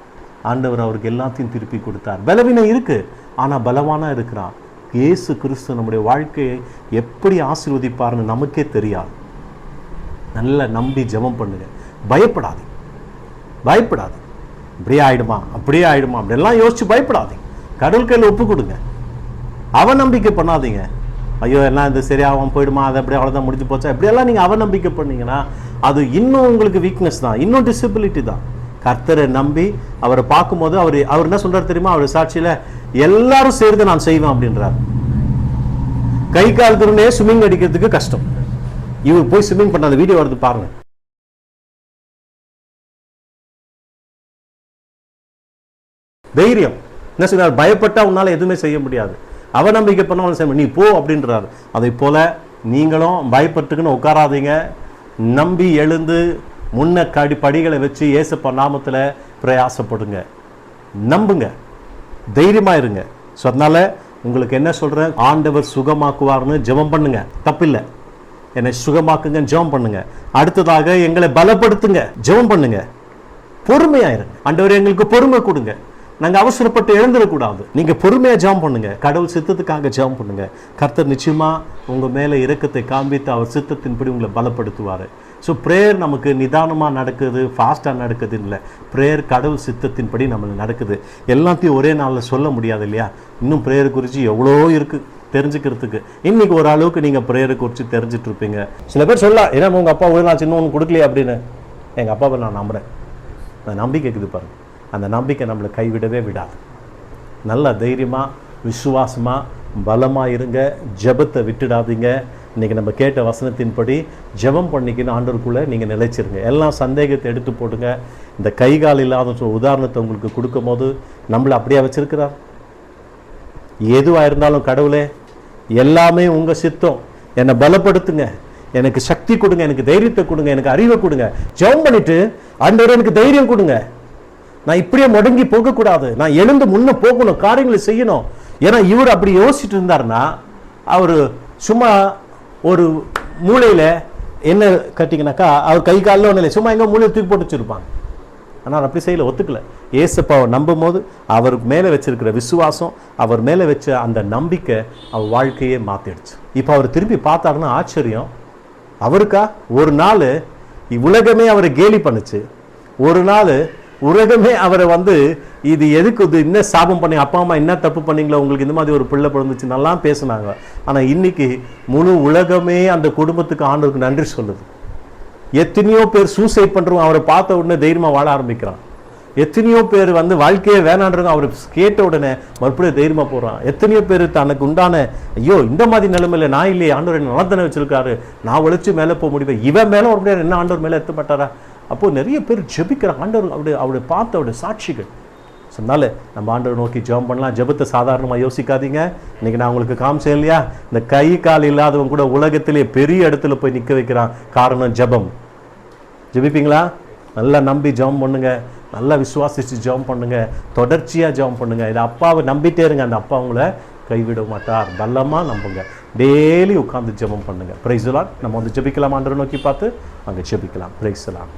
ஆண்டவர் அவருக்கு எல்லாத்தையும் திருப்பி கொடுத்தார். பலவீனம் இருக்கு, ஆனால் பலவானா இருக்கிறான். இயேசு கிறிஸ்து நம்முடைய வாழ்க்கையை எப்படி ஆசீர்வதிப்பார்னு நமக்கே தெரியாது. நல்லா நம்பி ஜெபம் பண்ணுங்க. பயப்படாது, பயப்படாது. இப்படியே ஆயிடுமா, அப்படியே ஆயிடுமா, அப்படியெல்லாம் யோசிச்சு பயப்படாதீங்க. கடவுள் கையில் ஒப்பு கொடுங்க. அவநம்பிக்கை பண்ணாதீங்க. ஐயோ எல்லாம் இது சரியாகவும் போயிடுமா, அது அப்படியே அவ்வளோதான் முடிஞ்சு போச்சா, இப்படியெல்லாம் நீங்கள் அவநம்பிக்கை பண்ணீங்கன்னா அது இன்னும் உங்களுக்கு வீக்னஸ் தான், இன்னும் டிசபிலிட்டி தான். கர்த்தரை நம்பி அவரை பார்க்கும்போது அவர் என்ன சொல்றாரு தெரியுமா? அவர் சாட்சியில் எல்லாரும் சேர்ந்து நான் செய்வேன் அப்படின்றார். கை கால் திருநே ஸ்விம்மிங் அடிக்கிறதுக்கு கஷ்டம். இவர் போய் ஸ்விம்மிங் பண்ண அந்த வீடியோ வருது பாருங்க. தைரியம் என்ன சொல்றாரு? பயப்பட்டா உன்னால எதுவுமே செய்ய முடியாது, அவநம்பிக்கை பண்ண செய்ய நீ போ அப்படின்றாரு. அதை போல நீங்களும் பயப்பட்டுக்குன்னு உட்காராதீங்க. நம்பி எழுந்து முன்ன படிகளை வச்சு இயேசப்பா நாமத்தில் பிரயாசப்படுங்க. நம்புங்க, தைரியமா இருங்க. ஸோ அதனால உங்களுக்கு என்ன சொல்றேன், ஆண்டவர் சுகமாக்குவார்னு ஜெபம் பண்ணுங்க, தப்பில்லை. என்னை சுகமாக்குங்க, ஜெபம் பண்ணுங்க. அடுத்ததாக எங்களை பலப்படுத்துங்க, ஜெபம் பண்ணுங்க. பொறுமையாயிருங்க. ஆண்டவர் எங்களுக்கு பொறுமை கொடுங்க. நாங்கள் அவசரப்பட்டு எழுந்துடக்கூடாது. நீங்கள் பொறுமையாக ஜெபம் பண்ணுங்க, கடவுள் சித்தத்துக்காக ஜெபம் பண்ணுங்க. கர்த்தர் நிச்சயமா உங்கள் மேலே இரக்கத்தை காண்பித்து அவர் சித்தத்தின்படி உங்களை பலப்படுத்துவார். ஸோ ப்ரேயர் நமக்கு நிதானமாக நடக்குது, ஃபாஸ்ட்டாக நடக்குது இல்லை. ப்ரேயர் கடவுள் சித்தத்தின்படி நம்மளுக்கு நடக்குது. எல்லாத்தையும் ஒரே நாளில் சொல்ல முடியாது இல்லையா? இன்னும் ப்ரேயர் குறித்து எவ்வளோ இருக்குது தெரிஞ்சுக்கிறதுக்கு. இன்றைக்கி ஒரு அளவுக்கு நீங்கள் ப்ரேயரை குறித்து தெரிஞ்சிட்டு இருப்பீங்க. சில பேர் சொல்லலாம், ஏன்னா உங்கள் அப்பா ஒரு நாள் சின்ன ஒன்று கொடுக்கலையே அப்படின்னு. எங்கள் அப்பாவை நான் நம்புகிறேன். அந்த நம்பிக்கை இருக்குது பாருங்கள். அந்த நம்பிக்கை நம்மளை கைவிடவே விடாது. நல்ல தைரியமாக, விசுவாசமாக, பலமாக இருங்க. ஜெபத்தை விட்டுடாதீங்க. இன்றைக்கி நம்ம கேட்ட வசனத்தின்படி ஜெபம் பண்ணிக்கின்னு ஆண்டவருக்குள்ளே நீங்கள் நிலைச்சிருங்க. எல்லாம் சந்தேகத்தை எடுத்து போடுங்க. இந்த கை கால் இல்லாத உதாரணத்தை உங்களுக்கு கொடுக்கும் போது நம்மளை அப்படியே வச்சிருக்கிறார். எதுவாக இருந்தாலும் கடவுளே எல்லாமே உங்கள் சித்தம், என்னை பலப்படுத்துங்க, எனக்கு சக்தி கொடுங்க, எனக்கு தைரியத்தை கொடுங்க, எனக்கு அறிவை கொடுங்க. ஜெபம் பண்ணிவிட்டு ஆண்டவரே எனக்கு தைரியம் கொடுங்க, நான் இப்படியே முடங்கி போகக்கூடாது, நான் எழுந்து முன்னே போகணும், காரியங்களை செய்யணும். ஏன்னா இவர் அப்படி யோசிச்சுட்டு இருந்தாருன்னா அவர் சும்மா ஒரு மூளையில் என்ன கட்டிங்கனாக்கா அவர் கை காலில் ஒன்றும் இல்லை, சும்மா எங்கே மூளையை தூக்கி போட்டு வச்சுருப்பாங்க. ஆனால் அப்படி செய்யலை, ஒத்துக்கல. ஏசப்பாவை நம்பும் போது அவருக்கு மேலே வச்சிருக்கிற விசுவாசம், அவர் மேலே வச்ச அந்த நம்பிக்கை அவர் வாழ்க்கையே மாற்றிடுச்சு. இப்போ அவர் திரும்பி பார்த்தாருன்னா ஆச்சரியம். அவருக்கா ஒரு நாள் உலகமே அவரை கேலி பண்ணுச்சு, ஒரு நாள் உலகமே அவரை இது எதுக்கு இது என்ன சாபம் பண்ணி, அப்பா அம்மா என்ன தப்பு பண்ணீங்களோ உங்களுக்கு இந்த மாதிரி ஒரு பிள்ளை பிறந்துச்சு நல்லா பேசுனாங்க. ஆனால் இன்னைக்கு முழு உலகமே அந்த குடும்பத்துக்கு ஆண்டவருக்கு நன்றி சொல்லுது. எத்தனையோ பேர் சூசைட் பண்ணுறவங்க அவரை பார்த்த உடனே தைரியமாக வாழ ஆரம்பிக்கிறான். எத்தனையோ பேர் வாழ்க்கையே வேணான்றவங்க அவர் கேட்ட உடனே மறுபடியும் தைரியமாக போகிறான். எத்தனையோ பேர் தனக்கு உண்டான ஐயோ இந்த மாதிரி நிலைமையில நான் இல்லையே, ஆண்டவர் என்ன நலத்தனை வச்சிருக்காரு, நான் உழைச்சி மேலே போக முடியும், இவன் மேலே ஒரு என்ன ஆண்டவர் மேலே எத்த மாட்டாரா? அப்போது நிறைய பேர் ஜெபிக்கிற ஆண்டவர் அவருடைய பார்த்த அவருடைய சாட்சிகள். அதனால நம்ம ஆண்டவர் நோக்கி ஜெபம் பண்ணலாம். ஜெபத்தை சாதாரணமாக யோசிக்காதீங்க. இன்றைக்கி நான் உங்களுக்கு காமிச்சேன் இல்லையா, இந்த கை கால் இல்லாதவங்க கூட உலகத்திலே பெரிய இடத்துல போய் நிற்க வைக்கிறான். காரணம் ஜெபம். ஜெபிப்பீங்களா? நல்லா நம்பி ஜெபம் பண்ணுங்க, நல்லா விசுவாசிச்சு ஜெபம் பண்ணுங்க, தொடர்ச்சியாக ஜெபம் பண்ணுங்க. இதை அப்பாவை நம்பிட்டே இருங்க, அந்த அப்பா உங்களை கைவிட மாட்டார். பலமாக நம்புங்க. டெய்லி உட்காந்து ஜெபம் பண்ணுங்க. Praise the Lord. நம்ம ஜெபிக்கலாம், ஆண்டவரை நோக்கி பார்த்து அங்கே ஜெபிக்கலாம். Praise the Lord.